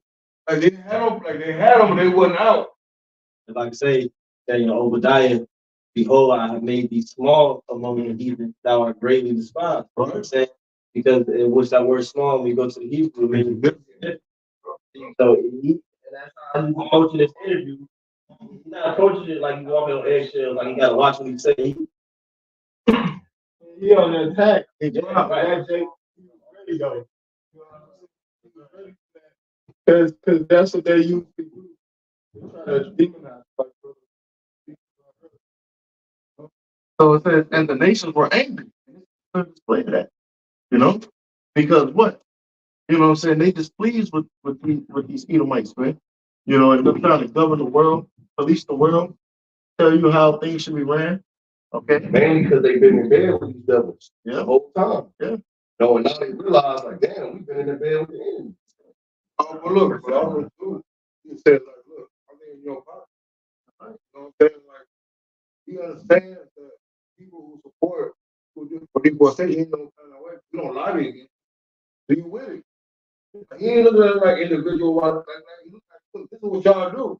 like they had them, but they wasn't out. Like I say, that Obadiah, behold, I have made thee small among the heathen, thou art greatly despised. You know what I'm saying? Because in which that word small, when you go to the Hebrew, it means so and that's how he's approaching this interview. He's not approaching it like he's walking on eggshells, like he gotta watch what he say. He on the attack. Because that's what they used to do. They try to demonize. So it says, and the nations were angry. Display that, you know, because what? You know what I'm saying? They displeased with these Edomites, man. You know, and they're trying to govern the world, police the world, tell you how things should be ran. Okay. Mainly because they've been in bed with these devils Yeah. the whole time. Yeah. No, and now they realize, like, damn, we've been in bed with the enemy. Oh, but look, but I always do. He said, like, look, I'm in your pocket. You know what I'm saying? Like, he understands that people who support, for people say he ain't no kind of way, you don't lie to him. Do you with it? He ain't looking at it like individual, like he look like, look, this is what y'all do.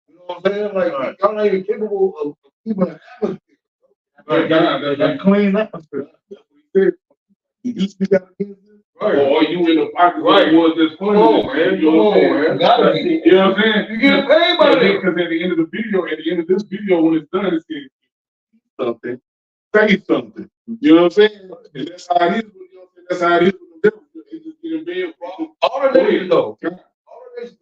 You know what I'm saying? Like, y'all not even capable of keeping an atmosphere. Like, clean atmosphere. You speak out against this? Right. Or you in the pocket right was this Come on, man. You know what I'm saying? You know what I'm saying? You get paid by that. Because at the end of the video, at the end of this video, when it's done, it's saying Something. Say something. You know what I'm saying? And that's how it is. You know what I'm saying? That's how it is with the devil. They just get in bed with all the nations, though. All the nations.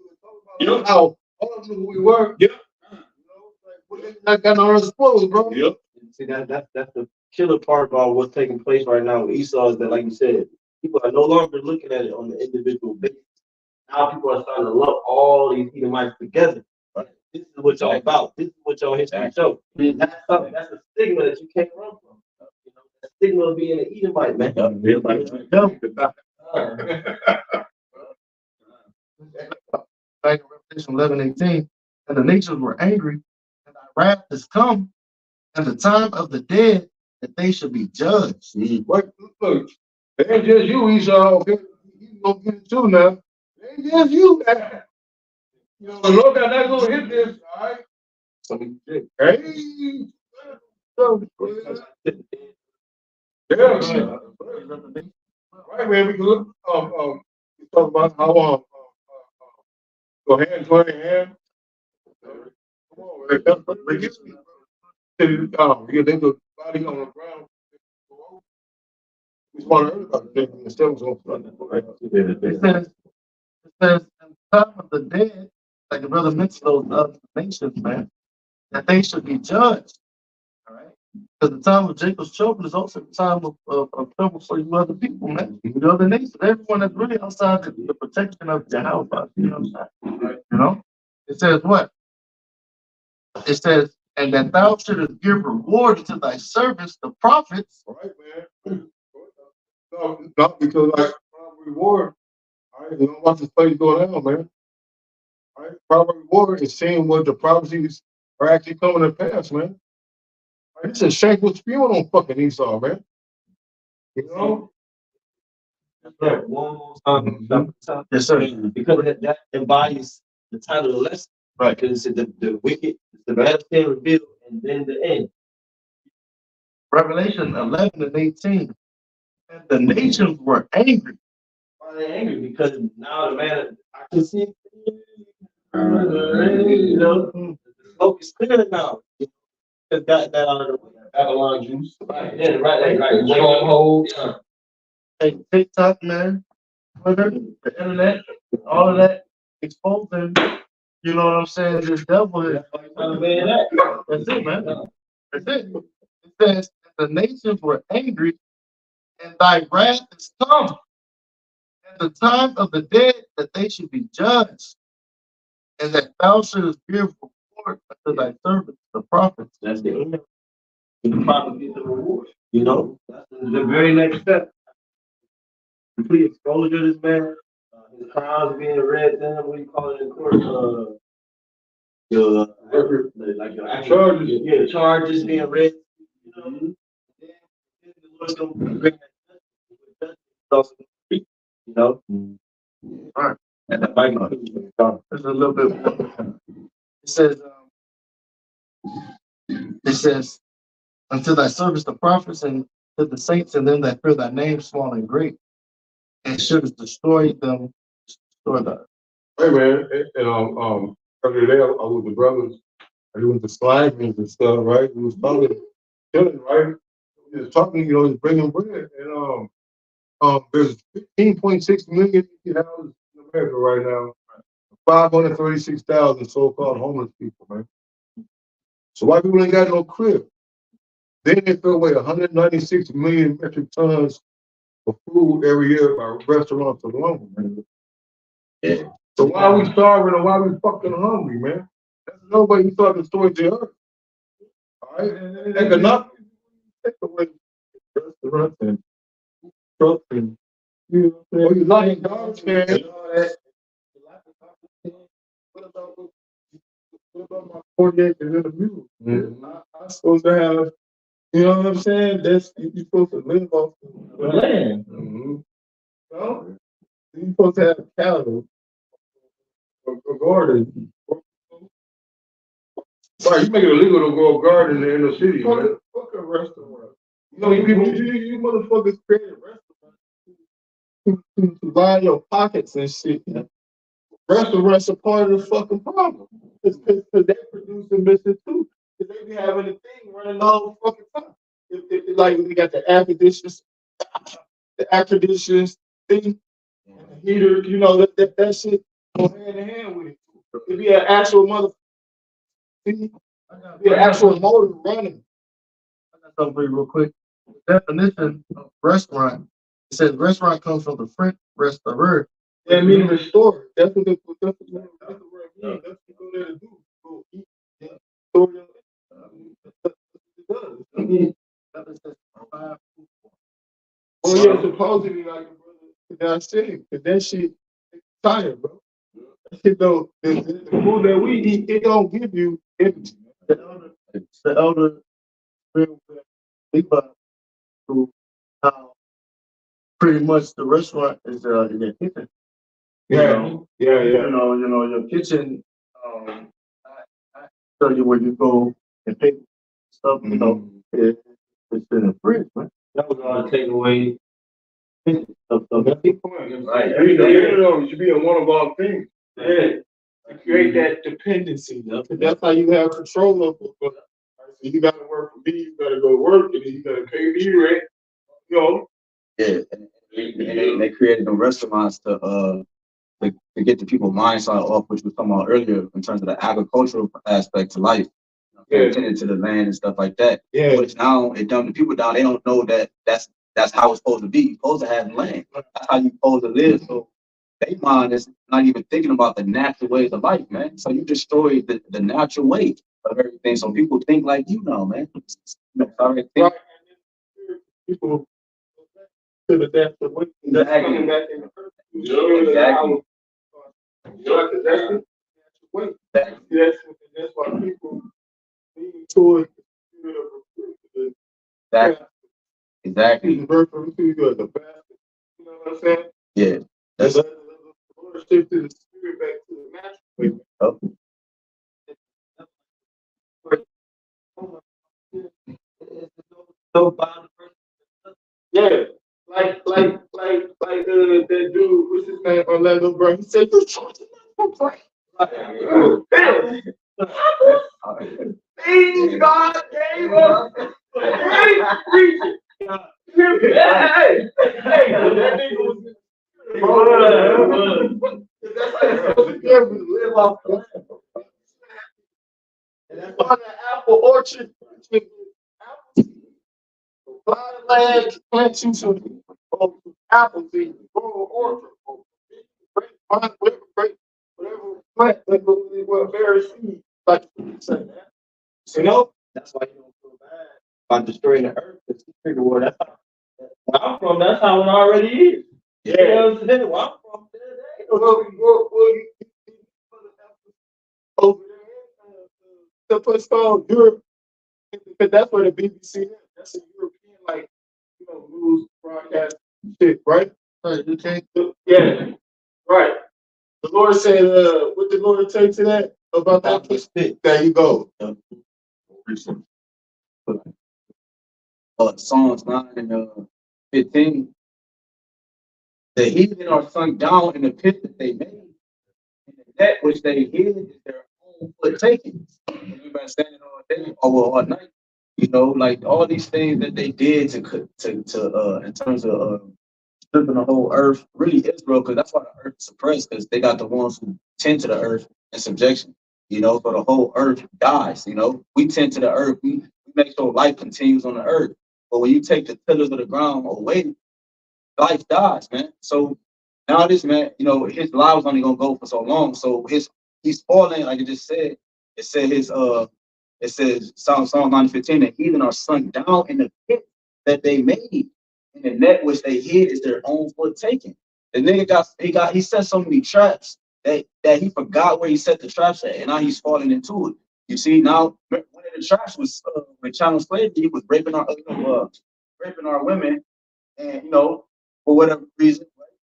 You know how all of them who we were. Yeah. You know, like, not got no other spoilers, bro. Yep. See, that's the killer part about what's taking place right now with Esau is that, like you said, people are no longer looking at it on the individual basis. Now people are starting to lump all these Edomites together. Right? This is what y'all about. This is what y'all history show. That's something. That's a stigma that you can't run from. You know, the stigma of being an Edomite, man. Back in Revelation 11:18, and the nations were angry, and thy wrath is come, and the time of the dead that they should be judged. Look, it ain't just you, Esau. gonna get it too now. It ain't just you now. You know, the Lord got not gonna hit this, all right? Hey, so, yeah, right, man. We can look. We talk about how go hand to hand. Come on, man. That's what they get me. You get the body on the ground. We want to hear about it. Instead of It says, in the time of the dead, like the brother mentioned those other nations, man, that they should be judged. All right. Because the time of Jacob's children is also the time of trouble for you other people, man. The other nations, everyone that's really outside the protection of YAHWAH. You know what I'm saying? You know? It says what? It says, and that thou shouldest give reward to thy servants, the prophets. right, man. No, not because like reward. All right, you don't watch this place go down, man. All right, proper reward is seeing what the prophecies are actually coming to pass, man. All right, it's a shameful spewing on fucking Esau, man. You know? Right, one more time. Yes, sir. Because that embodies the title of the lesson. Right, because it said the wicked, the bad thing revealed, and then the end. Revelation 11 and 18. And the nations were angry. Why are they angry? Because now the man, I can see, you know, the smoke is clear now. Because that out of the way. Babylon Jews. Right, yeah, right. Stronghold. Yeah. Hey, TikTok, man, Twitter, the internet, all of that exposing, you know what I'm saying? This devil is. That's it, man. That's it. It says, the nations were angry, and thy wrath is come, and the time of the dead that they should be judged, and that thou shouldest give reward unto thy servants, the prophets. That's the end. The prophet gets the reward. You know, that's the very next step. Complete exposure to this man. His crimes being read to him. What do you call it in court? Like your actual charges. Yeah, the charges being read. You know, and then the Lord's gonna bring that justice. You know. All right. And that might There's a little bit more. It says, unto thy servants the prophets, and to the saints and them that fear thy name, small and great, and shouldest destroy them, destroy them. Hey, man. And earlier today, I was with the brothers. We went to sliding and stuff, right? We was talking, chilling, right? We was talking, you know, just bringing bread. And there's 15.6 million houses in America right now. 536,000 so-called homeless people, man. So white people ain't got no crib. Then they throw away 196 million metric tons of food every year by restaurants alone, man. Yeah. So why are we starving and why are we fucking hungry, man? That's nobody talking towards the earth. All right? Economically, take away restaurants and trucks and you like garbage cans and all that. What about my 40 acres in the mule? I'm supposed to have, you know what I'm saying? That's you're supposed to live off the land. You know? You're supposed to have cattle or garden. Right, you make it illegal to grow a garden in the inner city. Fuck a restaurant. You know, you motherfuckers created restaurants to line your pockets and shit. Yeah. Restaurants are part of the fucking problem. Because they produce and mission too. Because they be having a thing running the whole fucking time. Like we got the air conditioners thing, and the heater, you know, that shit go hand in hand with it. It be an actual be an actual motor running. I got something for you real quick. The definition of restaurant, it says restaurant comes from the French restaureur. That means restore. That's what the word means. That's what you go there to do. Go eat. Yeah. Restore your oh yeah, supposedly like a brother that said, because that shit tired, bro. You know, the food that we eat, it don't give you everything. The elder Levi, who pretty much the restaurant is in their kitchen. Yeah, yeah. You know, your kitchen. I tell you where you go and pick stuff. You know, it's in the fridge, man. That was all takeaway. That's the point. Right. You should be in one of our things. Yeah. To create that dependency. That's how you have control of it. So you got to work for me. You got to go to work, and then you got to pay me rent. You know. Yeah, and they created the restaurants to get the people's mindset off, which we were talking about earlier in terms of the agricultural aspect to life, tending to the land and stuff like that. Yeah. Which now it dumbed the people down. They don't know that that's how it's supposed to be. You're supposed to have land. That's how you're supposed to live. So their mind is not even thinking about the natural ways of life, man. So you destroy the natural way of everything. So people think like you know, man. Sorry, Right. People to the depth of what that's coming back in the first. Exactly. That's why people lean towards the spirit of Exactly. Exactly. the birth of the bastard. You know what I'm saying? Yeah. That's the Lord shifted the spirit back to the natural way. Oh. Yeah, like that dude, what's his name, Orlando Brown. He said, "You charging my play." Things God gave us. Hey, that nigga was. That's how you're supposed to be able to live off. And that's why the apple orchard. Buy land, plant you some apples in grow an orchard, whatever plant that will bear seed. Like you say that. You know, that's why you don't feel bad about destroying the earth. Because you figure, well, that's how, where I'm from, that's how it already is. Yeah. You know what I'm saying? Where I'm from, there ain't no tree. Over there, the place called Europe, because that's where the BBC is. That's a European, like, news broadcast shit, right? You can't do, yeah, right. The Lord said, what did the Lord say to that about that? There you go. Psalms 9 and 15. The heathen are sunk down in the pit that they made, and the net which they hid is their own foot taken. Everybody standing all day or all night. You know, like all these things that they did to in terms of stripping the whole earth, really Israel, because that's why the earth is suppressed, because they got the ones who tend to the earth in subjection. You know, so the whole earth dies. You know, we tend to the earth, we make sure life continues on the earth. But when you take the pillars of the ground away, life dies, man. So now this man, his life was only gonna go for so long. So he's falling, like it just said. It said it says Psalm 9:15, the heathen are sunk down in the pit that they made, and the net which they hid is their own foot taken. The nigga he set so many traps that he forgot where he set the traps at, and now he's falling into it. You see, now one of the traps was with chattel slavery. He was raping our women, and for whatever reason. Right?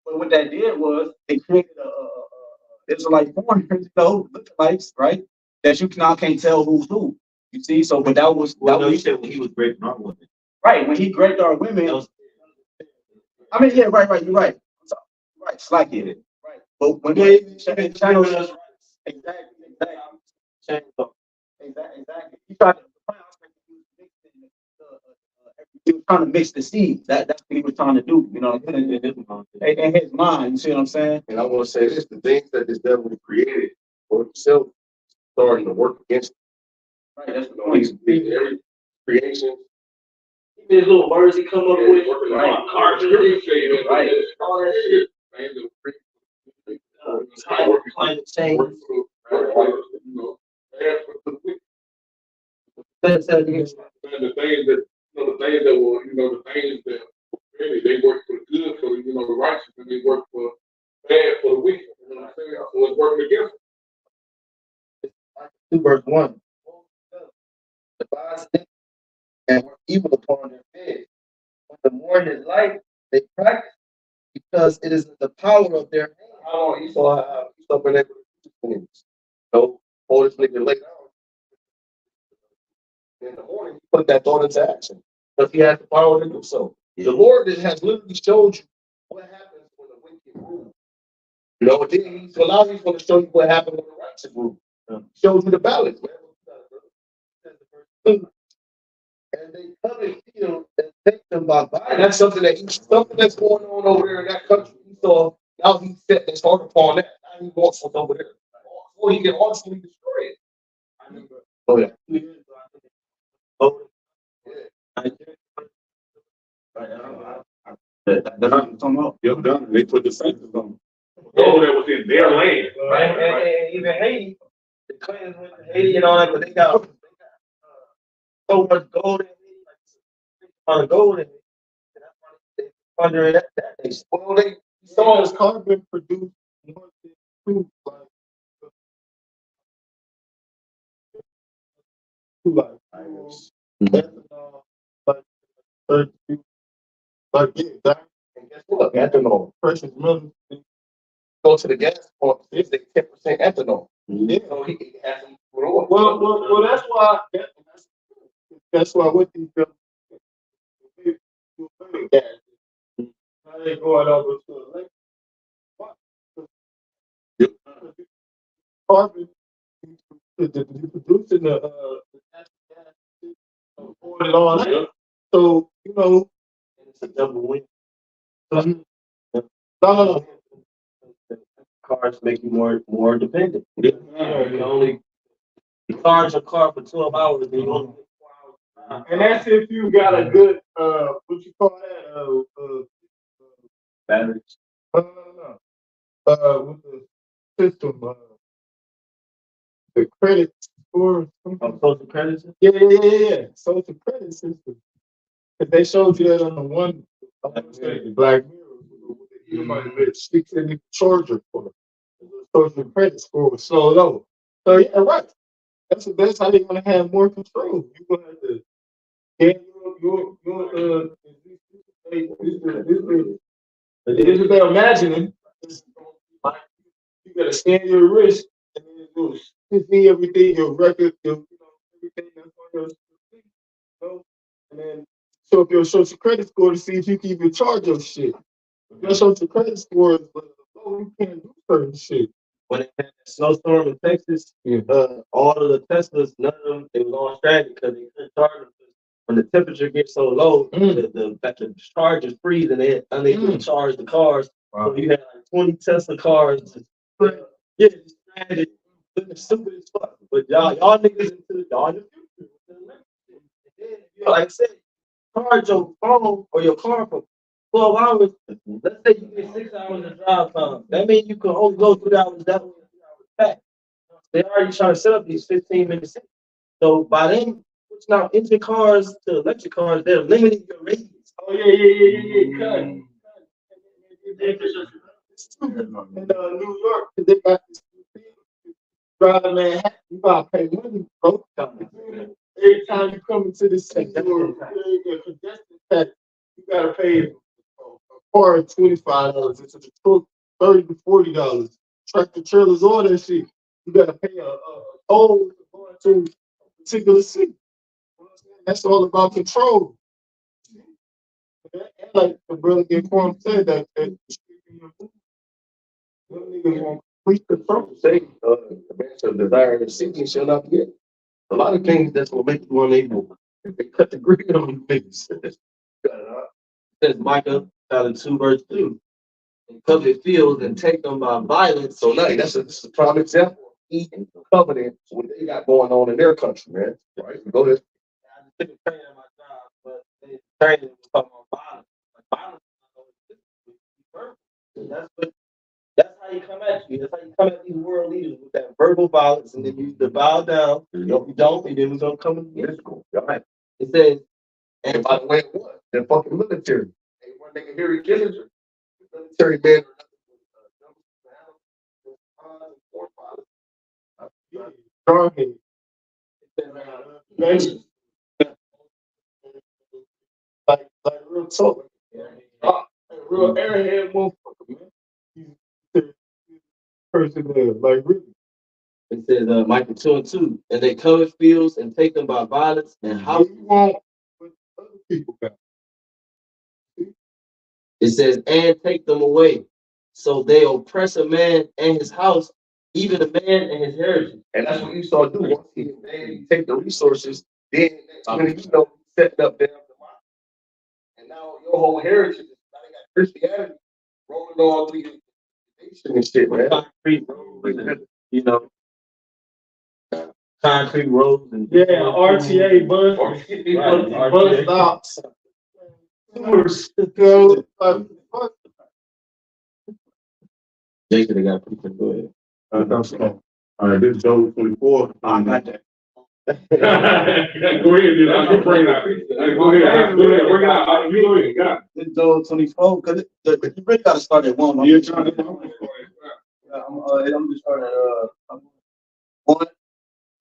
But what that did was it created Israelite foreigners, lookalikes, right? That you now can't tell who's who. You see, so but that was you said when he was raping our women. Right, when he raped our women. Right, you're right. I'm sorry. Right, slack it. Right. But when channel us exactly. He tried to he was trying to mix the seeds. That's what he was trying to do, in his mind, you see what I'm saying? And I want to say this, the things that this devil created for himself starting to work against him. Right, that's what every creation. Even his little words he come up with, right? Right. All that shit. Climate change. The things that really they work for the good for the righteous, and they work for bad for the wicked. You know what I'm saying? So it's working against them. 2 verse 1. The gods and were evil upon their bed. When the morning is light, They practice because it is the power of their hand. How long Esau been able to do things? So, hold this nigga lay down. In the morning, he put that thought into action because he has the power to do so. The Lord has literally showed you what happens when the wicked rule. You know, then he's going to show you what happened when the righteous rule. Shows you the balance, man. And they come and feel and take them by violence. That's something that's going on over there in that country. So now he set his heart upon that. Now he wants what's over there. Or he can ultimately destroy it. I remember. Oh yeah. Oh yeah. They put the sanctions on. Oh, that was in their land. And even Haiti, the Clintons went to Haiti and all that, but they got so much gold in Haiti, like a ton of gold in Haiti. And that's why they under that they spoiled it. So it's carbon produced more than two, ethanol, And guess what? Ethanol. precious metals. Go to the gas pump, it's like 10% ethanol. Yeah. So he has some Well, that's why what these gas. Now they going over to electric. Carbon, producing the oil and all that. So you know, it's a double win. no. Cars make you more dependent. You only charge a car for 12 hours, and you only get 4 hours. And that's if you got a good what you call that Batteries. no. With the system, the credit score. Social credit system? Yeah. Social credit system. Because they showed you that on the one Black Mirror. Somebody made 6 in the charger for the social credit score was so low. So yeah, right. That's how they're gonna have more control. You're gonna have to get this is they're imagining. You gotta scan your wrist and then it goes see everything, your record, everything that's on your and then show up your social credit score to see if you can even charge your shit. If your social credit score is low, you can't do certain shit. When they had that snowstorm in Texas, all of the Teslas, none of them, they was all stranded because they couldn't charge them. When the temperature gets so low, the chargers freeze and they're unable to charge the cars. Wow. So you had like 20 Tesla cars. Just stranded. Looking stupid as fuck. But y'all niggas y'all in the future. Like I said, charge your phone or your car for 12 hours. Let's say you get 6 hours of drive time. That means you can only go 3 hours that way and 3 hours back. They already trying to set up these 15 minutes. So by them switching out engine cars to electric cars, they're limiting your radius. Oh yeah. Cut. In New York, they got this driving Manhattan. You gotta pay money, bro. Every time you come into the city, you gotta pay a car $25. It's a truck $30 to $40. Tractor trailers, all that shit. You gotta pay a toll going to a particular city. That's all about control. And like the brother get Quam said that them niggas want complete control. Say, the man shall desire the city and shall not get. A lot of things that's what make you unable. They cut the green on you niggas. Says Micah chapter 2 verse 2. And covet fields and take them by violence. So now that's a prime example of eating covenant what they got going on in their country, man. Right? Go ahead. I took a training at my job, but they training was talking about violence. Like violence. That's how you come at you. That's how you come at these world leaders with that verbal violence, and then you either bow down, you don't, and then we're gonna come in physical. Right? It says, and by the way, what? The fucking military. Hey, one nigga Harry Kissinger, the military man. Like real talk. real airhead motherfucker, man. He's person there, like really. It says Micah 2:2, and they cover fields and take them by violence and How houses. you want what other people got? It says, and take them away. So they oppress a man and his house, even a man and his heritage. And that's what Esau do. Once he take the resources, then next minute, you know, set up there. And now your whole heritage is now they got Christianity rolling all through your nation and shit, man. Concrete roads, and, you know, concrete roads and RTA bus, Right, bus RTA. stops. Sewers, you know, Jason, they got people. Go ahead. all right, this is Job 24. I got that. Go ahead, dude. I'm gonna bring it out. Go ahead, bring it out. You go ahead, got it. This Job 24, because you really got to start at 1. You're trying to. I'm just starting at 1.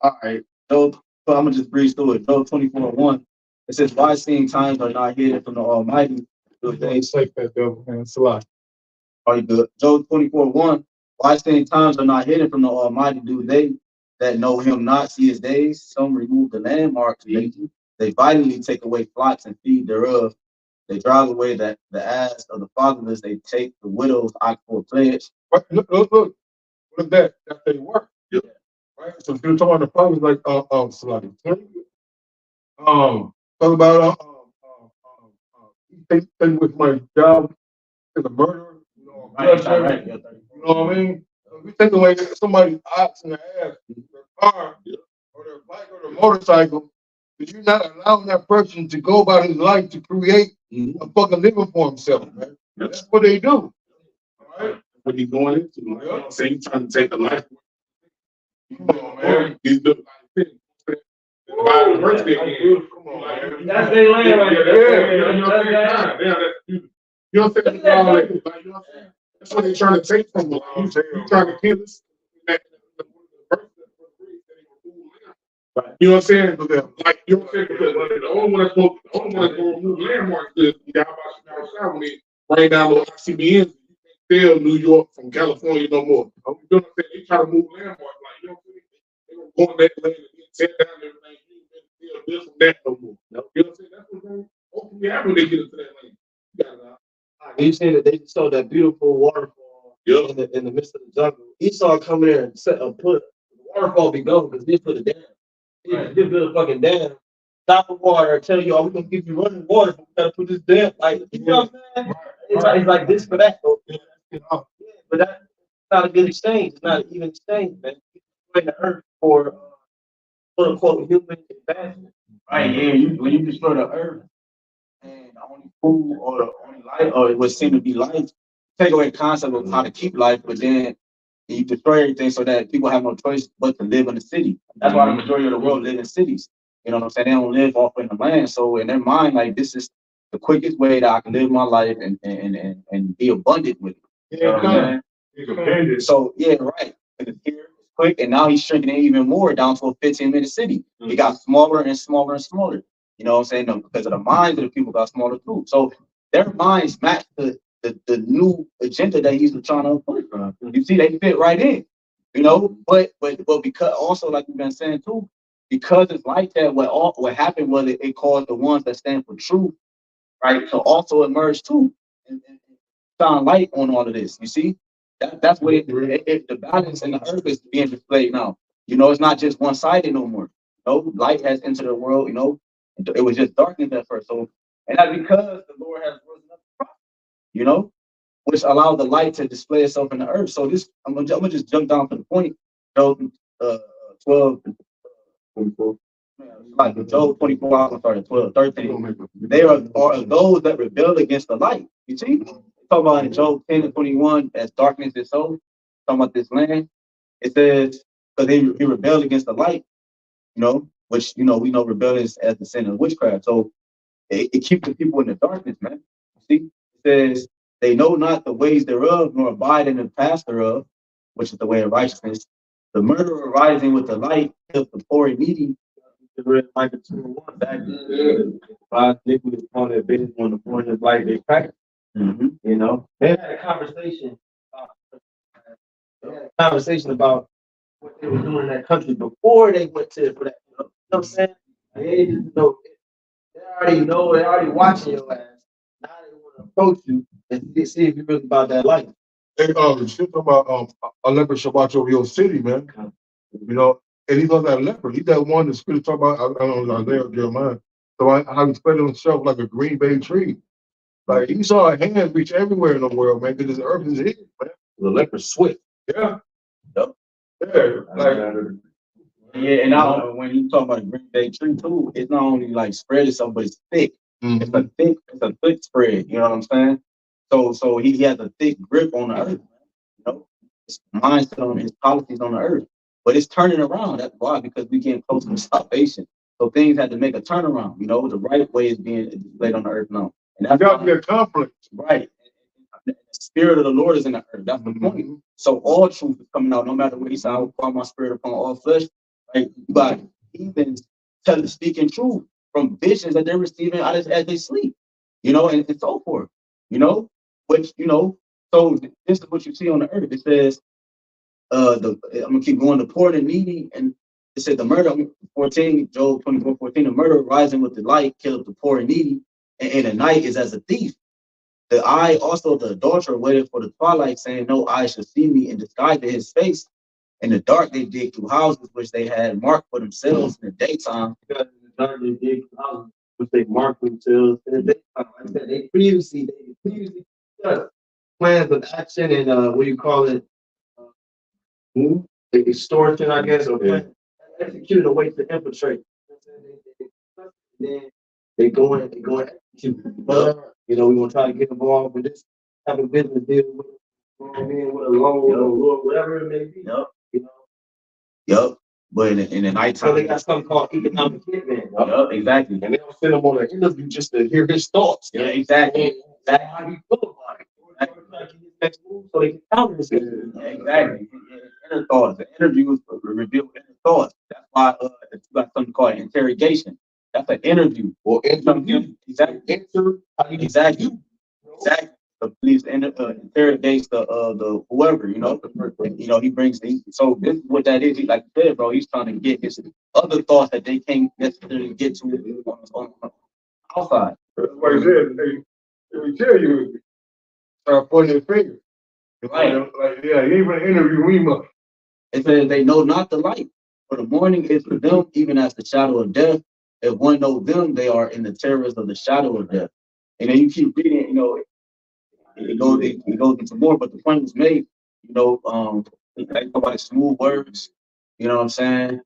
All right, Job. So I'm gonna just breeze through it. Job 24:1. It says, "Why seeing times are not hidden from the Almighty? Do they Take that devil, man. It's a lot. are you good?" Job 24:1. Why seeing times are not hidden from the Almighty? Do they that know Him not see His days? Some remove the landmarks. They violently take away flocks and feed thereof. They drive away the ass of the fatherless. They take the widow's ox for a pledge. But look. What is that? That's their work. Yeah. Right? So if you're talking about the prophets like Salaki. Talk about take with my job as a murderer, you know, Right. you know what I mean? So if you take away somebody's ox in their ass, their car, or their bike or their motorcycle, but you're not allowing that person to go about his life to create a fucking living for himself, man. That's what they do. All right? What he's going into, you know what I'm saying? He's trying to take the life. Come on, man. He's doing like this. The Bible works there again. Come on, man. That's their land right there. You know what I'm saying? You know what I'm saying? You know what I'm saying? That's what they're trying to take from us. You trying to kill us. You know what I'm saying? Like, you know what I'm saying? Because the only one that's going to remove landmarks is YAHAWASHI when they bring down those ICBMs. You can't tell New York from California no more. You know what I'm saying? They try to move landmarks. Like, you know what I'm saying? They don't go in that land and tear down everything. You can't tell this from that no more. You know what I'm saying? That's what's going to hopefully happen when they get into that land. You got it. You seen that they saw that beautiful waterfall in the midst of the jungle. Esau come there and put the waterfall be gone because they put it down. They build a fucking dam, stop the water, tell you, oh, we're gonna give you running water, but we gotta put this dam. Like, you know what I'm saying? It's like this for that. But that's not a good exchange. It's not an even exchange, man. You're the earth for quote unquote human advancement. Right, yeah. When you destroy the earth and the only food or the only life or what seemed to be life, take away the concept of how to keep life, but then you destroy everything so that people have no choice but to live in the city. That's why the majority of the world live in cities. You know what I'm saying? They don't live off in the land. So in their mind, like, this is the quickest way that I can live my life and be abundant with it. You know what I'm saying? So yeah, right. It's here, it's quick, and now he's shrinking it even more down to a 15-minute city. It got smaller and smaller and smaller. You know what I'm saying? Because of the minds of the people got smaller too. So their minds match the new agenda that he's trying to push. You see, they fit right in. You know, but because also, like you've been saying too, because it's like that, what happened was it caused the ones that stand for truth, right, to also emerge too and shine light on all of this. You see, that's what the balance in the earth is being displayed now. You know, it's not just one-sided no more. You know, light has entered the world. You know, it was just darkness at first. So, and that's because the Lord has risen up the prophet, you know, which allowed the light to display itself in the earth. So this, I'm gonna just jump down to the point. Job 12, 24. Like Job 24, I'm gonna start at 12, 13. They are those that rebel against the light. You see, talk about in Job 10 and 21, as darkness is so. Talking about this land, it says because he rebelled against the light. You know, which we know rebellion is as the sin of witchcraft. So it keeps the people in the darkness, man. See, it says they know not the ways thereof, nor abide in the path thereof, which is the way of righteousness. The murderer rising with the light, if the poor and needy. The red Micah 2:1 back. Five iniquities upon their bed when the morning is light, they crack. You know, they had a conversation. They had a conversation about what they were doing in that country before they went to for that. You know what I'm saying? They just know. They already know. They already watching your ass. Now they want to approach you and see if you're really about that life. Hey, shit about a leopard shall watch over your city, man. You know, and he's not that leopard. He's that one that's going to talk about. I don't know Isaiah or Jeremiah. So how he spread himself like a green bay tree. Like he saw a hand reach everywhere in the world, man. Because the earth is his, man. The leopard swift. Yeah. Yep. Yeah. Like. Yeah, and now when you talk about a Green Bay tree too, it's not only like spread itself, but it's thick. It's a thick spread. You know what I'm saying? So he has a thick grip on the earth. You know, his mindset on his policies on the earth, but it's turning around. That's why, because we getting close to salvation. So things had to make a turnaround. You know, the right way is being displayed on the earth now, and that's got to be a conflict, right? The spirit of the Lord is in the earth. That's the point. So all truth is coming out, no matter what he said. I will pour my spirit upon all flesh. Right? But even speaking truth from visions that they're receiving as they sleep, you know, and so forth, you know, which, you know, so this is what you see on the earth. It says, I'm gonna keep going, the poor and needy, and it said the murder, 14, Job 24:14, the murder rising with the light killeth the poor and needy, and the night is as a thief. The eye also of the adulterer waited for the twilight, saying, no eye shall see me, and disguised his face. In the dark, they dig through houses which they had marked for themselves in the daytime. Because in the dark, they dig through houses which they marked themselves in the daytime. Like I said, they previously plans of action and what do you call it? Extortion, I guess, or executing a way to infiltrate. Then they go in, execute. You know, we gonna try to get involved with this type of business deal with, you know what I mean, with a loan or whatever it may be. Yep. You know. Yep. But in the nighttime, So they got something called economic hitman. Yep, exactly. And they don't send him on an interview just to hear his thoughts. Yeah, exactly. That's how you feel about it. Next move so they can counter this. Yeah, exactly. Inner thoughts. The interviews reveal inner thoughts. That's why you got something called interrogation. That's an interview. Or interview. Exactly. Exactly. Exactly. The police interrogates the whoever, you know. You know, he brings so this is what that is. He, like you said, bro, he's trying to get his other thoughts that they can't necessarily get to on outside. That's what he said. They will tell you, start pointing their finger. Right. Like, yeah, even interview me much. It says they know not the light, for the morning is for them, even as the shadow of death. If one know them, they are in the terrors of the shadow of death. And then you keep reading, you know, it goes into more, but the point was made, you know, like about smooth words, you know what I'm saying?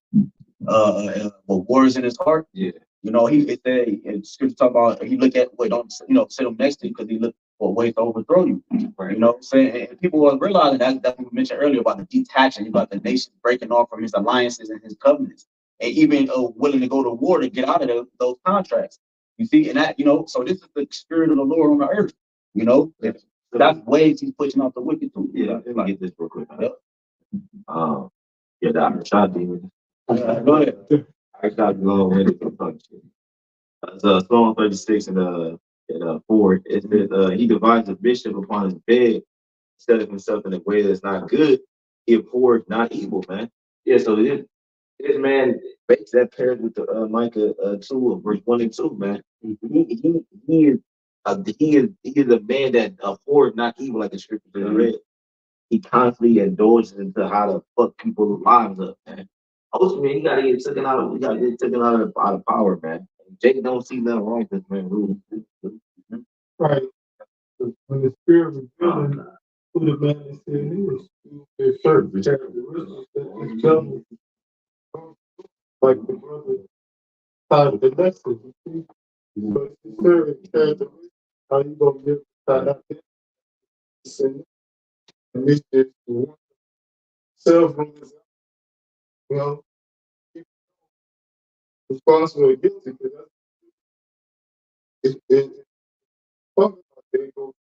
But words in his heart. Yeah. You know, it's scripture talk about he look at what don't, you know, sit him next to you because he look for a way to overthrow you. Right. You know what I'm saying? And people were realizing that we mentioned earlier about the detaching, about the nation breaking off from his alliances and his covenants, and even willing to go to war to get out of those contracts. You see, and that, you know, so this is the spirit of the Lord on the earth. You know, so that's ways he's pushing out the wicked too. Yeah, let me get this real quick. Yep. Yeah, the Amishad demon. Go ahead. I got long winded from punch. Psalm 36 and 4. It says, he divides a bishop upon his bed, instead of himself in a way that's not good. He abhors not evil, man. Yeah, so this man makes that pairs with the Micah 2 verse 1 and 2, man. He is a man that abhors not evil, like the scripture that I read. He constantly indulges into how to fuck people's lives up, man. Ultimately, he gotta get taken out of power, man. Jake don't see nothing wrong with this man ruling. Right. When the spirit revealing who the man is saying is, there's certain characteristics that he's telling, like the brother taught the lesson. You see? So it's certain characteristics, how you gonna get that sin, and this is self-realization, you know, responsible and guilty, because it's fucking like they go.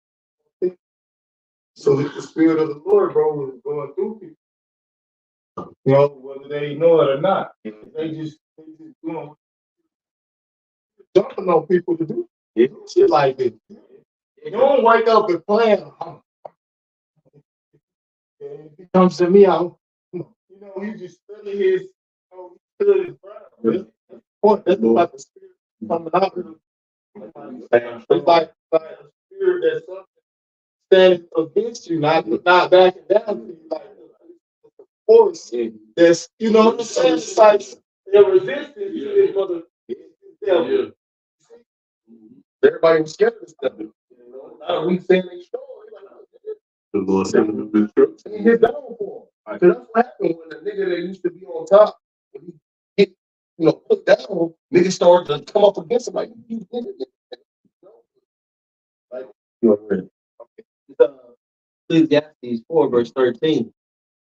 So the spirit of the Lord, bro, is going through people. You know, whether they know it or not. They just doing jumping on people to do shit like it. You don't wake up and plan. If he comes to me, he just study his, study his ground. That's about the spirit coming out of him. It's like a spirit that's standing against you, not backing down to you, like a force that's, you know what I'm saying? It's like they're resisting to this mother. Yeah. Everybody was scared of this stuff. Now we saying they strong. The Lord sent him to the church. He hit down for him. Because that's what happened when the nigga that used to be on top, when he get, put down, niggas started to come up against him like, you nigga. Like, Ecclesiastes 4, verse 13.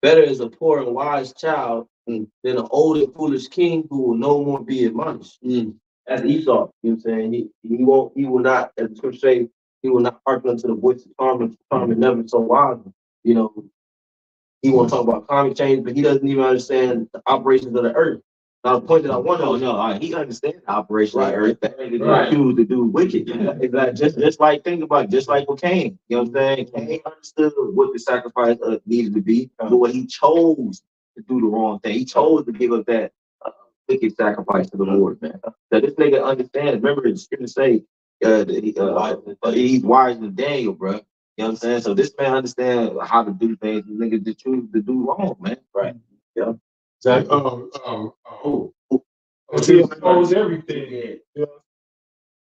Better is a poor and wise child than an old and foolish king who will no more be admonished. That's Esau. You know what I'm saying? He will not, as the scripture says, he will not hearken unto the voice of charm and never so wise. You know, he won't talk about climate change, but he doesn't even understand the operations of the earth. Now, the point that I want to know, he understands the operation of the earth, that nigga choose to do wicked. Exactly. Just like, think about it, just like with Cain. You know what I'm saying? Cain understood what the sacrifice needed to be, but what he chose to do the wrong thing. He chose to give up that wicked sacrifice to the Lord, man. So this nigga understands. Remember, the scripture say he's wiser than Daniel, bro. You know what I'm saying? So this man understands how to do things. The nigga just choose to do wrong, man. Right. Yeah. Exactly. He opposed everything. Yeah.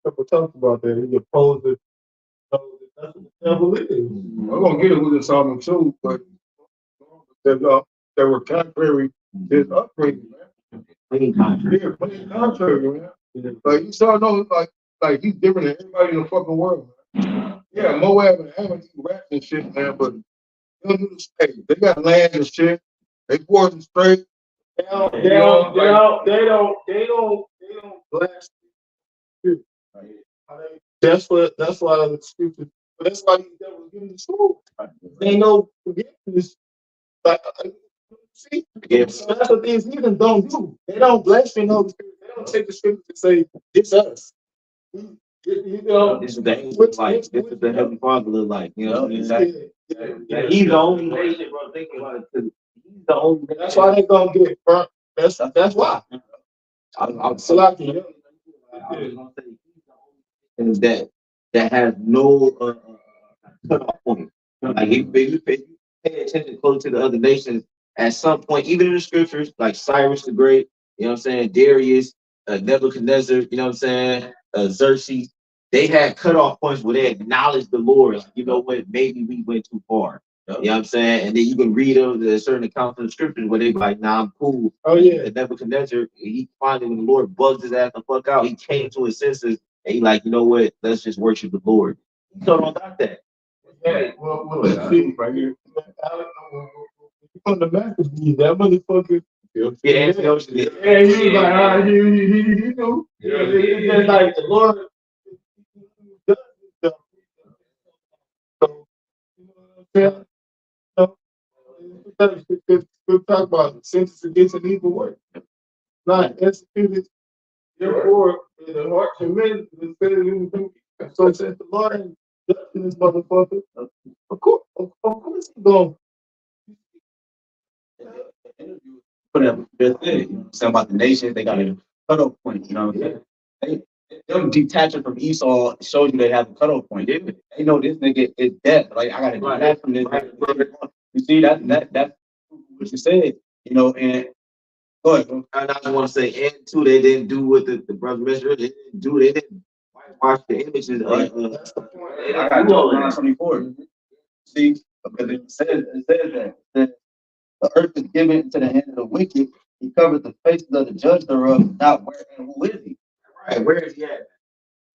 People talk about that. He opposed it. That's what the devil is. I'm gonna get it with the Solomon too, but that were contrary to his upbringing, man. Plain contrary. Yeah, plain contrary, man. Like you saw, like he's different than everybody in the fucking world, man. Yeah, Moab and Ammon eat rats and shit, man, but they got land and shit. They poison straight. They don't blast you. That's why the scripture. That's why these devils give the truth. They know forgiveness. Like, see, that's what these heathens don't do. They don't blaspheme the Holy Spirit. They don't take the scripture and say it's us. This is the like. This is the Heavenly Father look like. You know, exactly. Yeah, he's the only nation, bro. Think about it. He's the only. That's why they gonna get burnt. That's why. I'm selecting. That has no cutoff point. Like if you pay attention close to the other nations, at some point, even in the scriptures, like Cyrus the Great, you know what I'm saying, Darius, Nebuchadnezzar, you know what I'm saying, Xerxes, they had cutoff points where they acknowledged the Lord. Like, you know what, maybe we went too far. You know what I'm saying? And then you can read of the certain accounts of the scriptures where they be like, nah, I'm cool. Oh yeah. And Nebuchadnezzar, he finally, when the Lord bugs his ass the fuck out, he came to his senses and he like, you know what, let's just worship the Lord. So don't got that. Hey, well, see, right here. On the back of me, that motherfucker. Yeah, he was like, he knew. Yeah, it's just like the Lord. So, you know what I'm saying? We'll talk about sentence against an evil word. Not executed, therefore, in the heart of men, so it says the Lord ain't judging this motherfucker. Of course, he's going. Whatever. Something about the nations, they got a cutoff point, you know what I'm saying? Them detaching from Esau shows you they have a cutoff point. They know this nigga is dead. Like, I gotta detach from this. You see, that's what you said, you know, and go ahead, bro. And I just want to say, and two, they didn't do what the brother mentioned. They didn't whitewash the images. That's the point. I got John 24. See, because it says that the earth is given into the hand of the wicked. He covered the faces of the judge thereof. Not where and who is he? Right, where is he at?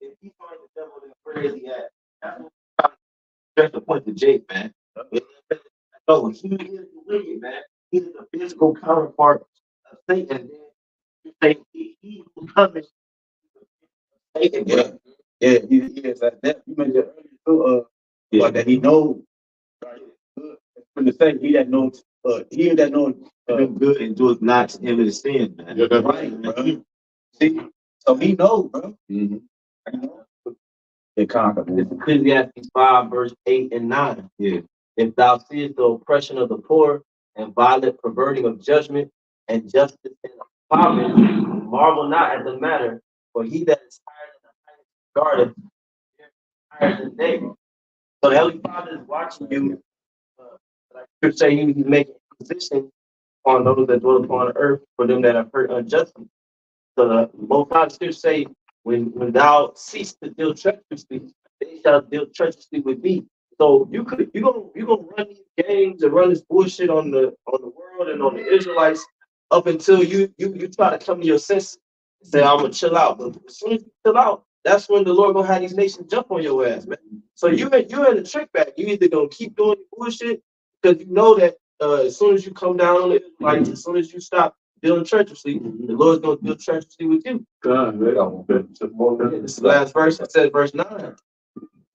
If he finds the devil, then where is he at? That's what I'm trying to stress the point to Jake, man. No, he is the wicked, man. He is the physical counterpart of Satan. And then you say he will come and Satan, bro. Yeah, he is at that. You mentioned earlier too, like that he knows. Right? From the fact he that knows, Do good and do it not to him in sin, man. Yeah, that's right, bro. See, so he knows, bro. Mm-hmm. You know? It conquered. It's Ecclesiastes 5, verse 8 and 9. Yeah. If thou seest the oppression of the poor and violent perverting of judgment and justice in poverty, marvel not at the matter, for he that is higher than the highest regardeth higher than they. So the Heavenly Father is watching you. Like you say, he's making position on those that dwell upon the earth for them that are hurt unjustly. So the Most High Scripture say, when thou cease to deal treacherously, they shall deal treacherously with thee. So you gonna run these games and run this bullshit on the world and on the Israelites up until you try to come to your senses and say, I'm gonna chill out. But as soon as you chill out, that's when the Lord gonna have these nations jump on your ass, man. So you're in the trick back. You either gonna keep doing the bullshit because you know that as soon as you come down on the Israelites, as soon as you stop dealing treacherously, the Lord's gonna deal treacherously with you. This is the last verse. It says verse 9.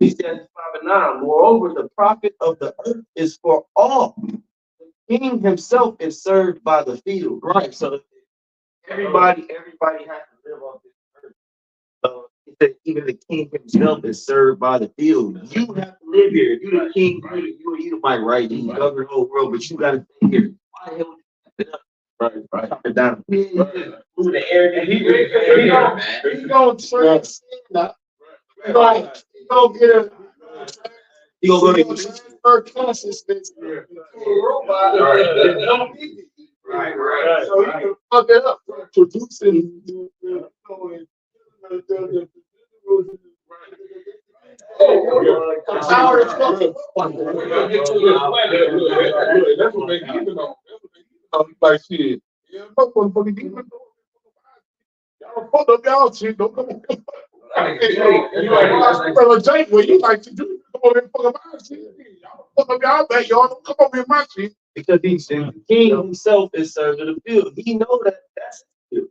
He says 5 and 9. Moreover, the profit of the earth is for all. The king himself is served by the field. Right. So everybody has to live off this earth. So he said even the king himself is served by the field. You have to live here. You the king, you might right. You govern the whole world, but you gotta stay here. Why the hell would you have it up? Right. Chop it down. Move the air. And he gonna transcend that. Right. He gonna get a. He gonna go to transfer consciousness to a robot. Right. So he can fuck it up, producing. That's what they keep it on. Like shit. Yeah, motherfucking demon. Y'all fuck up y'all shit. Don't come on. You like to do come over and fuck up my shit. Y'all fuck up y'all back. Y'all don't come over in my shit. Because the king himself is served in the field. He know that that's his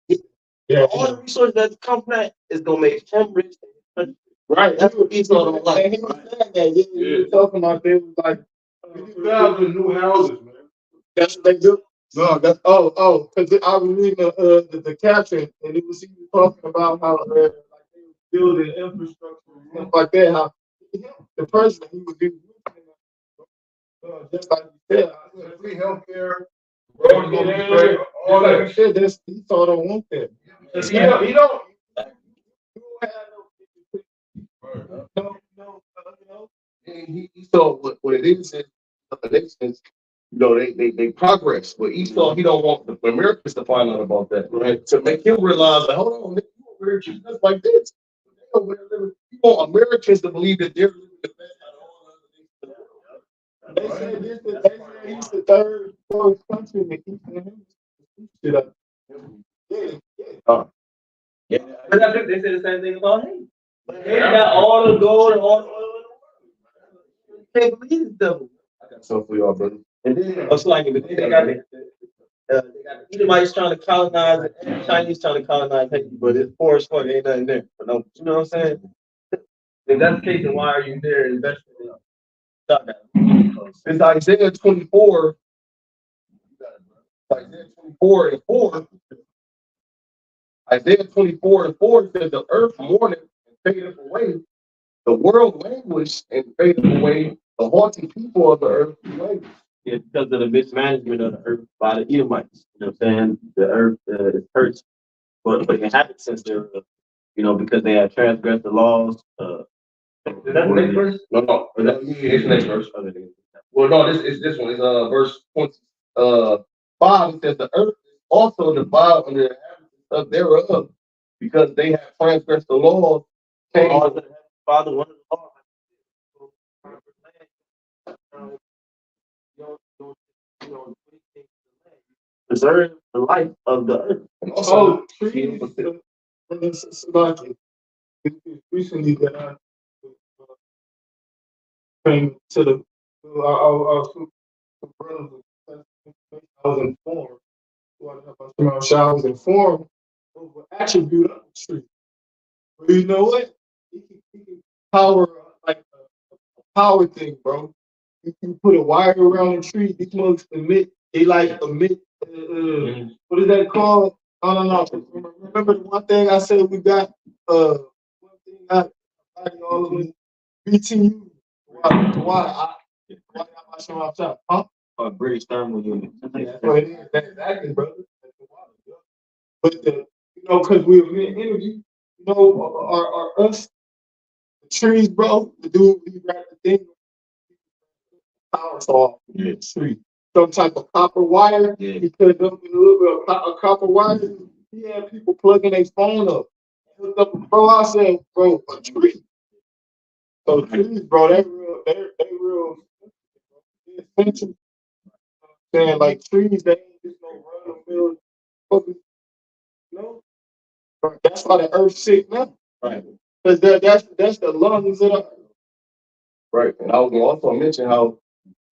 field. Yeah. All the resources that come from that is gonna make him rich. Right. That's what he's talking about. And he was saying that. Yeah. He was talking about they was like 50,000 new houses, man. That's what they do. No, that's because I was reading the caption and he was talking about how like they were building infrastructure and stuff like that. How the person he was using just like you said, free healthcare, all that shit. That's he thought I want that. He don't have no. And he saw what it is. They progress, but Esau, he don't want the Americans to find out about that, right? To make him realize, like, hold on, you over here treating us like this. You want Americans to believe that they're living the best. They say he's the third, fourth country in the Eastern Hemisphere. Yeah. But I think they say the same thing about him. But they got all the gold and all the oil in the world. You can't believe this devil. I got something for y'all, brother. And then it's like they got the Edomites trying to colonize it, and the Chinese trying to colonize Haiti, but it's poor as fuck, ain't nothing there. But no, you know what I'm saying? If that's the case, then why are you there investing in it? It's Isaiah 24. Isaiah 24 and 4. Isaiah 24 and 4 says the earth mourneth and fadeth away. The world languished and fadeth away. The haughty people of the earth languish. Yeah, because of the mismanagement of the earth by the Edomites. You know what I'm saying? The earth is hurts, but the inhabitants thereof, because they have transgressed the laws. Is that the next verse? No. It's the next verse. Well, no, this one. It's verse 5. It says the earth is also divided under the inhabitants of thereof, because they have transgressed the laws. Father, one of the laws. Preserve the life of the earth. And also, trees. Recently, that I came to the. I was informed. I was informed of an attribute of the tree. But you know what? He can power like a power thing, bro. You can put a wire around the tree. These ones emit. What is that called? I don't know. Remember the one thing I said we got? One thing I all of us, BTU, why YAHWASHI RAWCHAA, huh? British thermal unit. That's what it is. That's exactly, brother. That's the water, yeah. But because we were in interview, are us the trees, bro? The dude he wrapped the thing, power saw, tree, some type of copper wire. Yeah. He put up in a little bit of copper wire. He had people plugging their phone up. Hooked up, bro. I said, bro, a tree. So trees, bro, they real essential. Saying like trees, they ain't just no run of the mill. No, that's why the earth's sick now. Right. Because that's the lungs of the earth. Right. And I was gonna also mention how,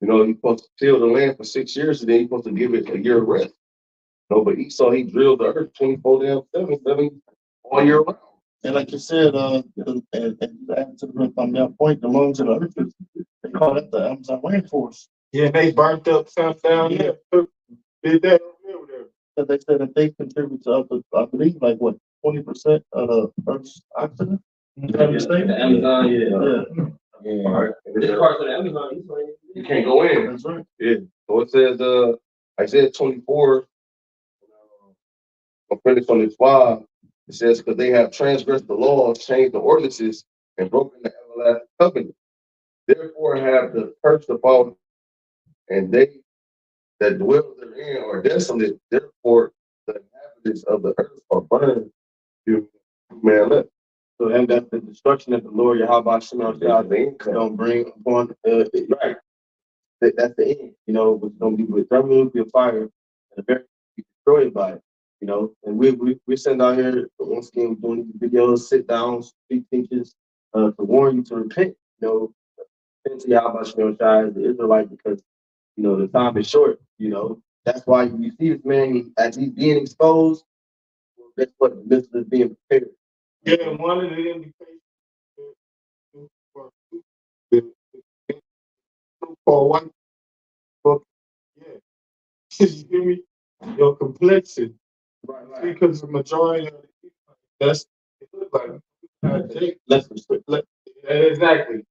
you're supposed to till the land for 6 years and then you're supposed to give it a year of rest. But Esau, he drilled the earth 24 damn 7 all year round. And like you said, and add to that point, the lungs of the earth, they call that the Amazon rainforest. Yeah, they burnt up something down there. Did that over there. But they said that they contribute to up to, I believe, like what, 20% of the Earth's oxygen? The Amazon, yeah. All right. This part of the Amazon, You can't go in. That's right. Yeah. So it says, Isaiah 24, I'll finish on this 5. It says, because they have transgressed the laws, changed the ordinances, and broken the everlasting covenant. Therefore have the curse upon, and they that dwell therein are desolate. Therefore the inhabitants of the earth are burned. You man left. So and that's the destruction that the Lord YAHWASHI don't bring upon right. That's the end, it's gonna be with thermonuclear fire and eventually be destroyed by it, And we send out here once again doing these videos, sit downs, speak teachers, to warn you to repent, repent to YAHWASHI as the Israelite because the time is short, That's why you see this man as he's being exposed, that's what the midst is being prepared. Yeah, one of the indications for white book, yeah. You hear me? Your complexion. Right. Because the majority of the people, that's it look like Let's restrict. Exactly.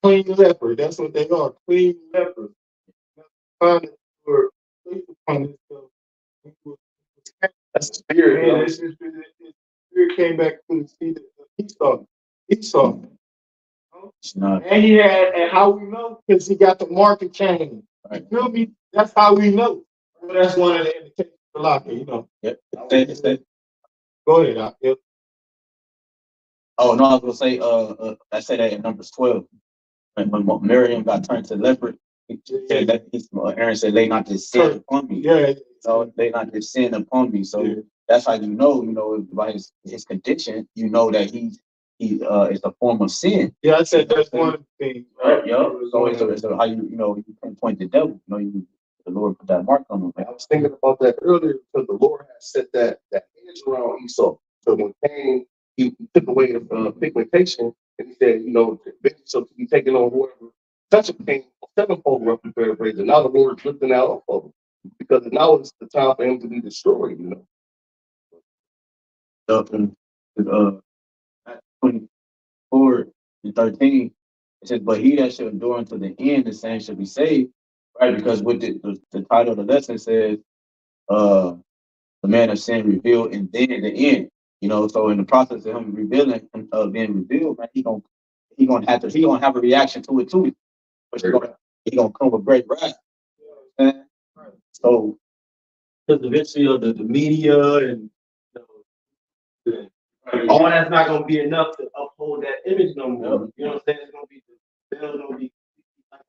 Clean leopard. That's what they are. Clean leopard. Find it for upon this stuff. That's the spirit. Man, this spirit came back to the seed of Esau. And he had, and how we know? Because he got the market chain. You feel me? That's how we know. Well, that's one of the indications for locker, Yep. Go ahead, Yep. Oh no, I was gonna say, I said that in Numbers 12. When Miriam got turned to leopard, he said that Aaron said, "Lay not this sin upon me." Yeah. So lay not this sin upon me. So that's how by his condition, that he is a form of sin. Yeah, I said that's one of the things. Right. Yeah. So it's how you pinpoint the devil. The Lord put that mark on him. I was thinking about that earlier because the Lord had set that edge around Esau. So when Cain, he took away the pigmentation, and he said, so to be taken on whoever touch a Cain, sevenfold roughly paraphrase. And now the Lord is lifting out off of him because now it's the time for him to be destroyed. At 24 and 13, it says, "But he that shall endure unto the end, the same shall be saved." Right, because what the title of the lesson says, the man of sin revealed, and then the end. So in the process of him revealing, being revealed, man, he gonna have a reaction to it too. But he gonna come with great wrath. So Because eventually the media and all that's not gonna be enough to uphold that image no more. You know what I'm saying? It's gonna be the bells gonna be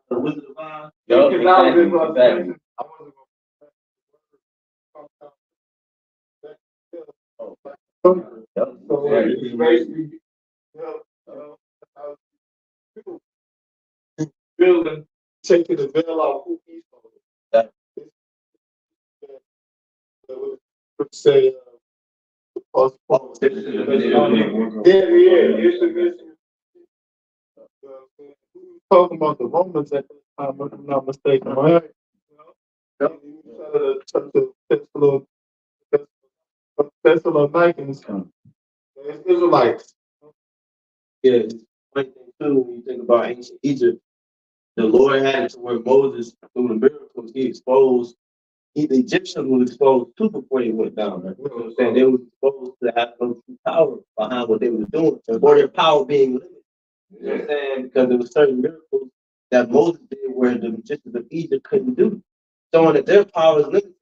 the Wizard of Oz. exactly. So it's basically building, taking the veil off who Esau is. Say, talking about the Romans at the time, if I'm not mistaken, right? Thessalonians, Israelites. Yeah, too, when you think about ancient Egypt, the Lord had it to where Moses, through the miracles, the Egyptians was exposed too before he went down. Right? You know what I'm saying? They were exposed to have no true power behind what they were doing, or their power being limited. You know what I'm saying? Because there were certain miracles that Moses did where the magicians of Egypt couldn't do, showing that their power is limited.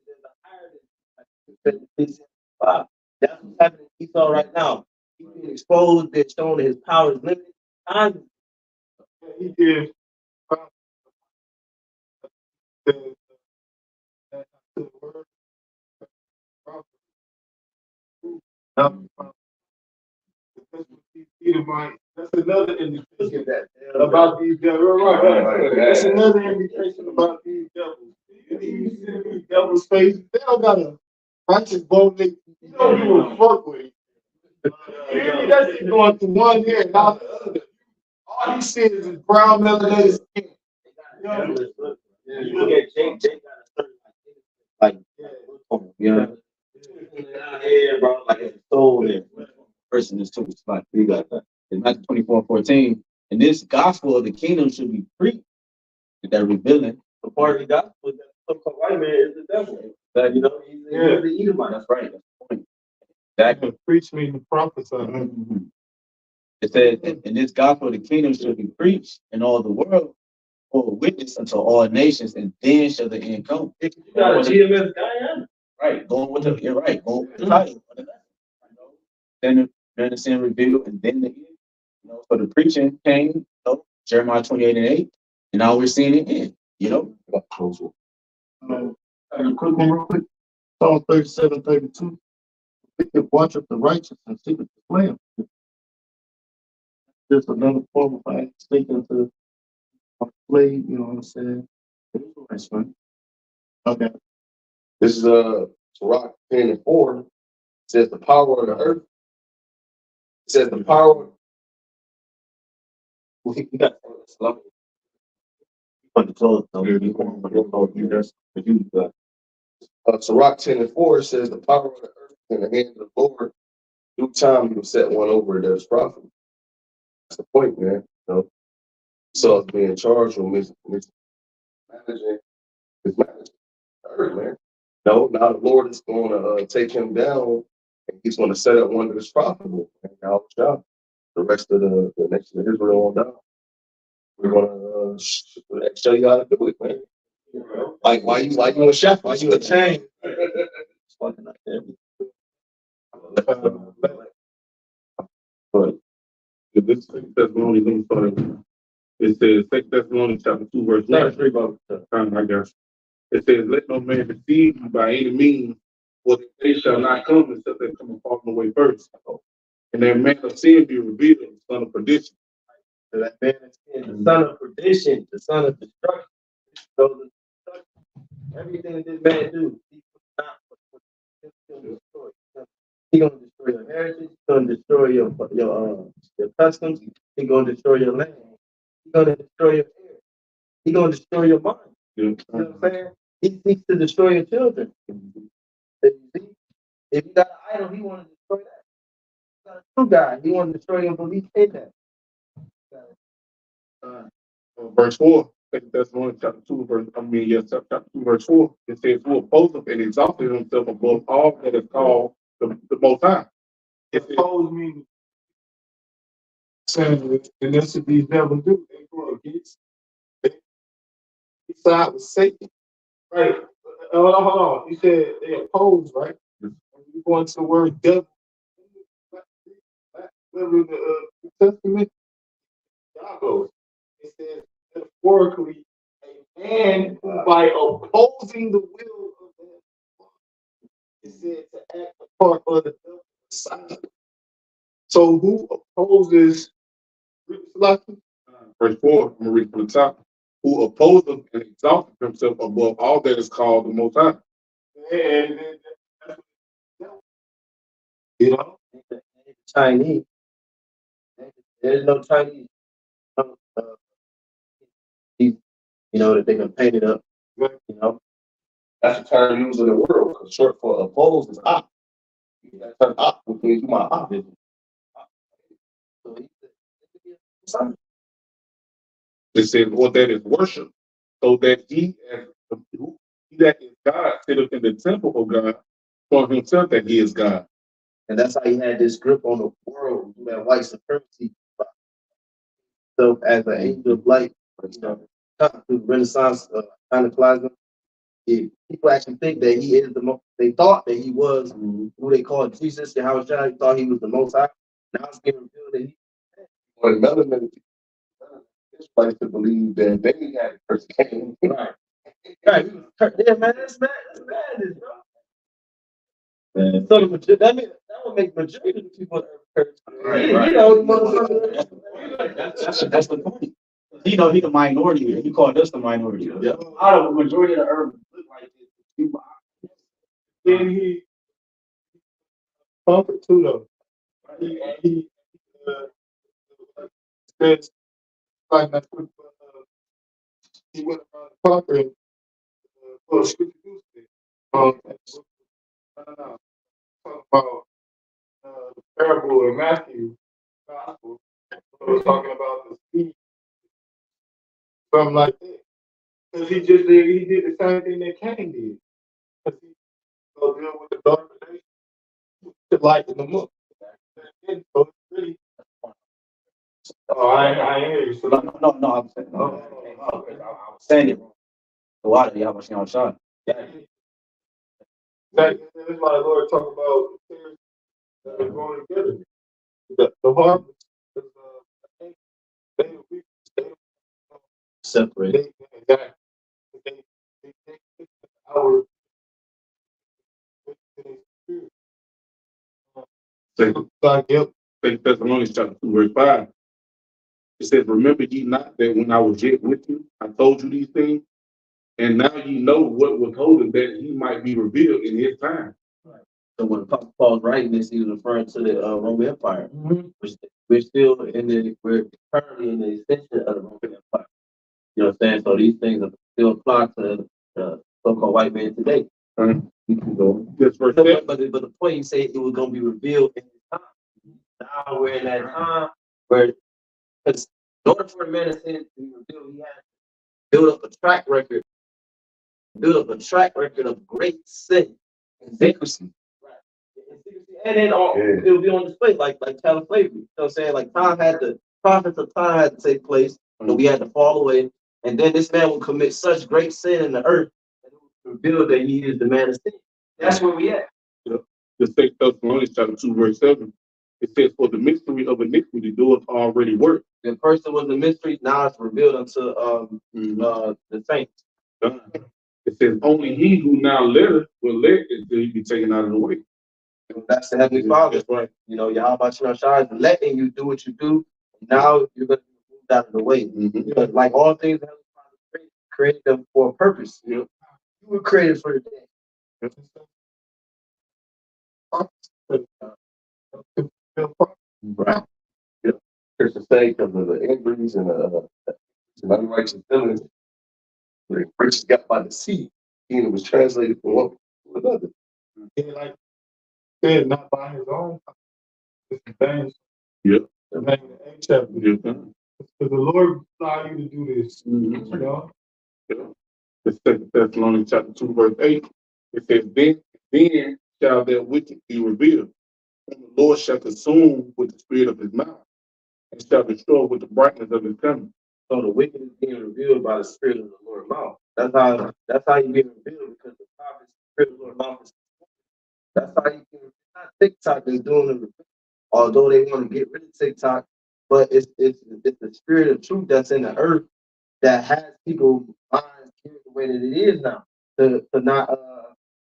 That's what's happening to Esau right now. He's being exposed, they're showing that his power is limited. He did. That's another indication about these devils. Right. That's another indication about these devils. These devils' faces, they don't got a righteous bone. You don't give a fuck with it. That's just going to one ear and out the other. All he sees is brown melanated skin. You look at Jake got a certain like you know, yeah, bro, like it's a soul there. Person is too. It's like we got that. In Matthew 24:14, and this gospel of the kingdom should be preached. That revealing the part of the gospel that so-called white man is the devil. That you know, he's the Edomite. That's right. That's the point. Exactly. Preach me the prophesy. Mm-hmm. It says, and this gospel of the kingdom should be preached in all the world for a witness unto all nations, and then shall the end come. You got a GMS guy, right? Going with the you're right. Going with the title. Then the sin revealed, and then the end. You know, so the preaching came. You know, Jeremiah 28:8, and now we're seeing it end. You know. A quick one, real quick. Psalm 37:32. Watch up the righteous and seek the flame. Just another form of sticking to a slave, you know what I'm saying? That's fine. Okay. This is Sirach 10:4. It says the power of the earth. It says the power. We got love. But the clothes, Sirach 10:4 says the power of the earth in the hand of the Lord. Due time you will set one over it that is profitable. That's the point, man. You know? So it's being charged with mismanaging the earth, man. No, now the Lord is going to take him down, and he's going to set up one that is profitable. And now, the rest of the nation of Israel on down. We're going to show you how to do it, man. Like why you a chef? Why you a chain? But this is Thessalonians, it says 2 Thessalonians chapter 2, verse 9. I guess. It says, let no man deceive you by any means, for they shall not come except they come and fall away first. And that man of sin be revealed, the son of perdition. So that man of sin, the son of perdition, the son of destruction. So everything that this man do, he's not going to destroy. He's going to destroy your heritage. He's going to destroy your customs. He's going to destroy your land. He's going to destroy your hair. He's going to destroy your mind. You know what I'm saying? He seeks to destroy your children. If you got an idol, he wants to destroy that. If you got a true God, he wants to destroy your belief in that. Verse 4, 2 Thessalonians chapter 2, chapter 2, verse 4. It says, who opposeth and exalted himself above all that is called the Most High. It opposed me. And that's what these devils do. They go against. They side with Satan. Right. Hold on. You said they oppose, right? When you go into the word devil, in the New Testament, Yahweh. It says metaphorically, a man who by opposing the will of the is said to act a part of the devil side. So who opposes verse 4, I'm going to read from the top. Who opposeth and exalted himself above all that is called the Most High. And you know, Chinese. There's no Chinese. You know, that they can paint it up. You know, that's the term used in the world. Because short for oppose is op. That term op, which means you my op. It says, or that is worship, so that he that is God sitteth in the temple of God for himself that he is God. And that's how he had this grip on the world, that white supremacy. So as an angel of light, you know, through Renaissance iconoclasm, people actually think that he is the most. They thought that he was who they called Jesus, YAHWASHI. Thought he was the Most High. Now it's getting revealed that he. But another minute, Israelites to believe that they had persecution. Right. Right. Yeah, man, that's bad. That's madness, bro. Man, so that would make majority of the people Right, you right. know, motherfucker. That's the point. You know, he the minority here. He called us the minority. Yeah. Out of the majority of the urban look like this. Then he comfort too though. He says like that. He went around conquering for scripture Tuesday. No. Talking about the parable in Matthew gospel. It was talking about the seed, something like that. Because he did the same thing that Cain did. Because he go deal with the dark days, to lighten them up. So it's really, I ain't hear you. So No, I'm saying, no. I was saying it wrong. The water, you have a shot. that's why the Lord talk about the things that are growing together. The harvest, they Separate. exactly. Our God give. Second Thessalonians chapter 2, verse 5. It says, remember ye not that when I was yet with you, I told you these things, and now ye know what was holding that he might be revealed in his time. So when Paul's writing this, he was referring to the Roman Empire, which we're still we're currently in the extension of the Roman Empire. You know what I'm saying? So these things are still apply to the so-called white man today. This verse But 7. the point you say it was going to be revealed in this time. Now we're in that time where, because in order for a man to sin to be revealed, he has to build up a track record of great sin and secrecy. And then it'll be on display like child slavery. You know what I'm saying? Like prophets of time had to take place, and we had to fall away. And then this man will commit such great sin in the earth that it will reveal that he is the man of sin. That's where we at. The Second Thessalonians chapter 2, verse 7. It says, for the mystery of iniquity doeth already work. The person was a mystery, now it's revealed unto the saints. It says, only he who now letteth will let until he be taken out of the way. That's the Heavenly Father. That's right. You know, YAHWASHI is letting you do what you do. Now you're going to be moved out of the way. Because like all things, the Heavenly Father created them for a purpose. You were created for the day. Right. Yep. Here's the say because of the injuries and unrighteous dealings, the riches got by the sea. And it was translated from one to another. Yeah, like said, not by his own. It's the things. Yep. The name of the chapter. Yep. Because the Lord allow you to do this. You know? The Second Thessalonians chapter 2, verse 8. It says, then shall their wicked be revealed, and the Lord shall consume with the spirit of his mouth, and shall destroy with the brightness of his coming. So the wicked is being revealed by the spirit of the Lord mouth. That's how you get revealed, because the prophet, the spirit of the Lord mouth is. That's how you can. Not TikTok is doing it, although they want to get rid of TikTok, but it's the spirit of truth that's in the earth that has people's minds the way that it is now. To not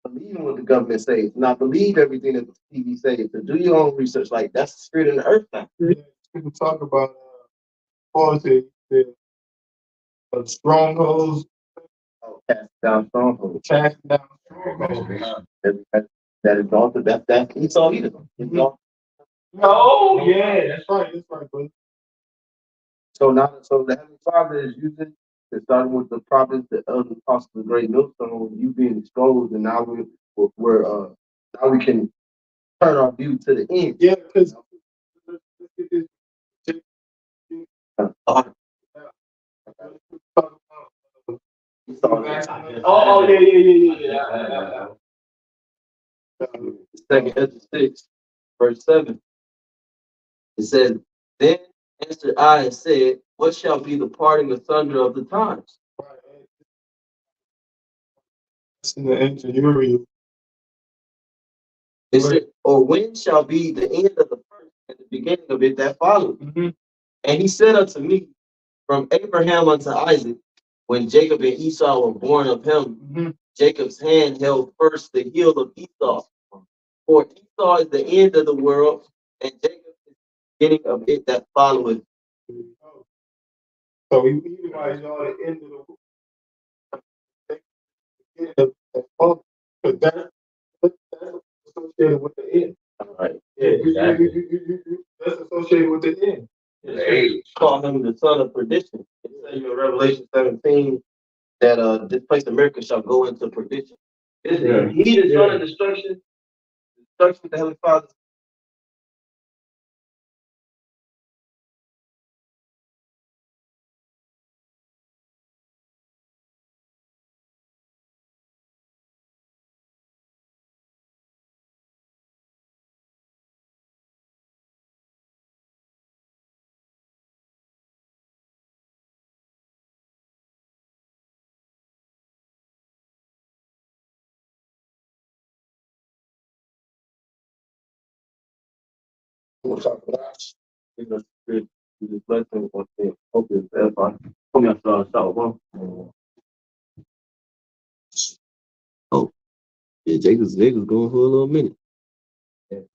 believe in what the government says, to not believe everything that the TV says, to do your own research. Like that's the spirit in the earth now. People talk about politics, strongholds. Oh, casting down strongholds. Casting down strongholds. That is also that's Esau either. Oh yeah, that's right, brother. So the Heavenly Father is using it, starting with the prophets, the elders, apostles, the great millstone, you being exposed, and now we're now we can turn our view to the end. Yeah, because Oh, yeah. Second Ezra 6, verse 7. It says, Then answered I and said, What shall be the parting asunder of the times? That's in the ancient Uriel. It said, Or when shall be the end of the first and the beginning of it that followed? And he said unto me, From Abraham unto Isaac, when Jacob and Esau were born of him, Jacob's hand held first the heel of Esau. For Esau is the end of the world, and Jacob is the beginning of it that followeth. So he Edomites are the end of the world. But that's associated with the end. Right. Yeah, exactly. That's associated with the end. Call him the son of perdition. It says in Revelation 17 that this place of America shall go into perdition. He the son of destruction of the Heavenly Father. Oh, yeah, Jacob's going for a little minute.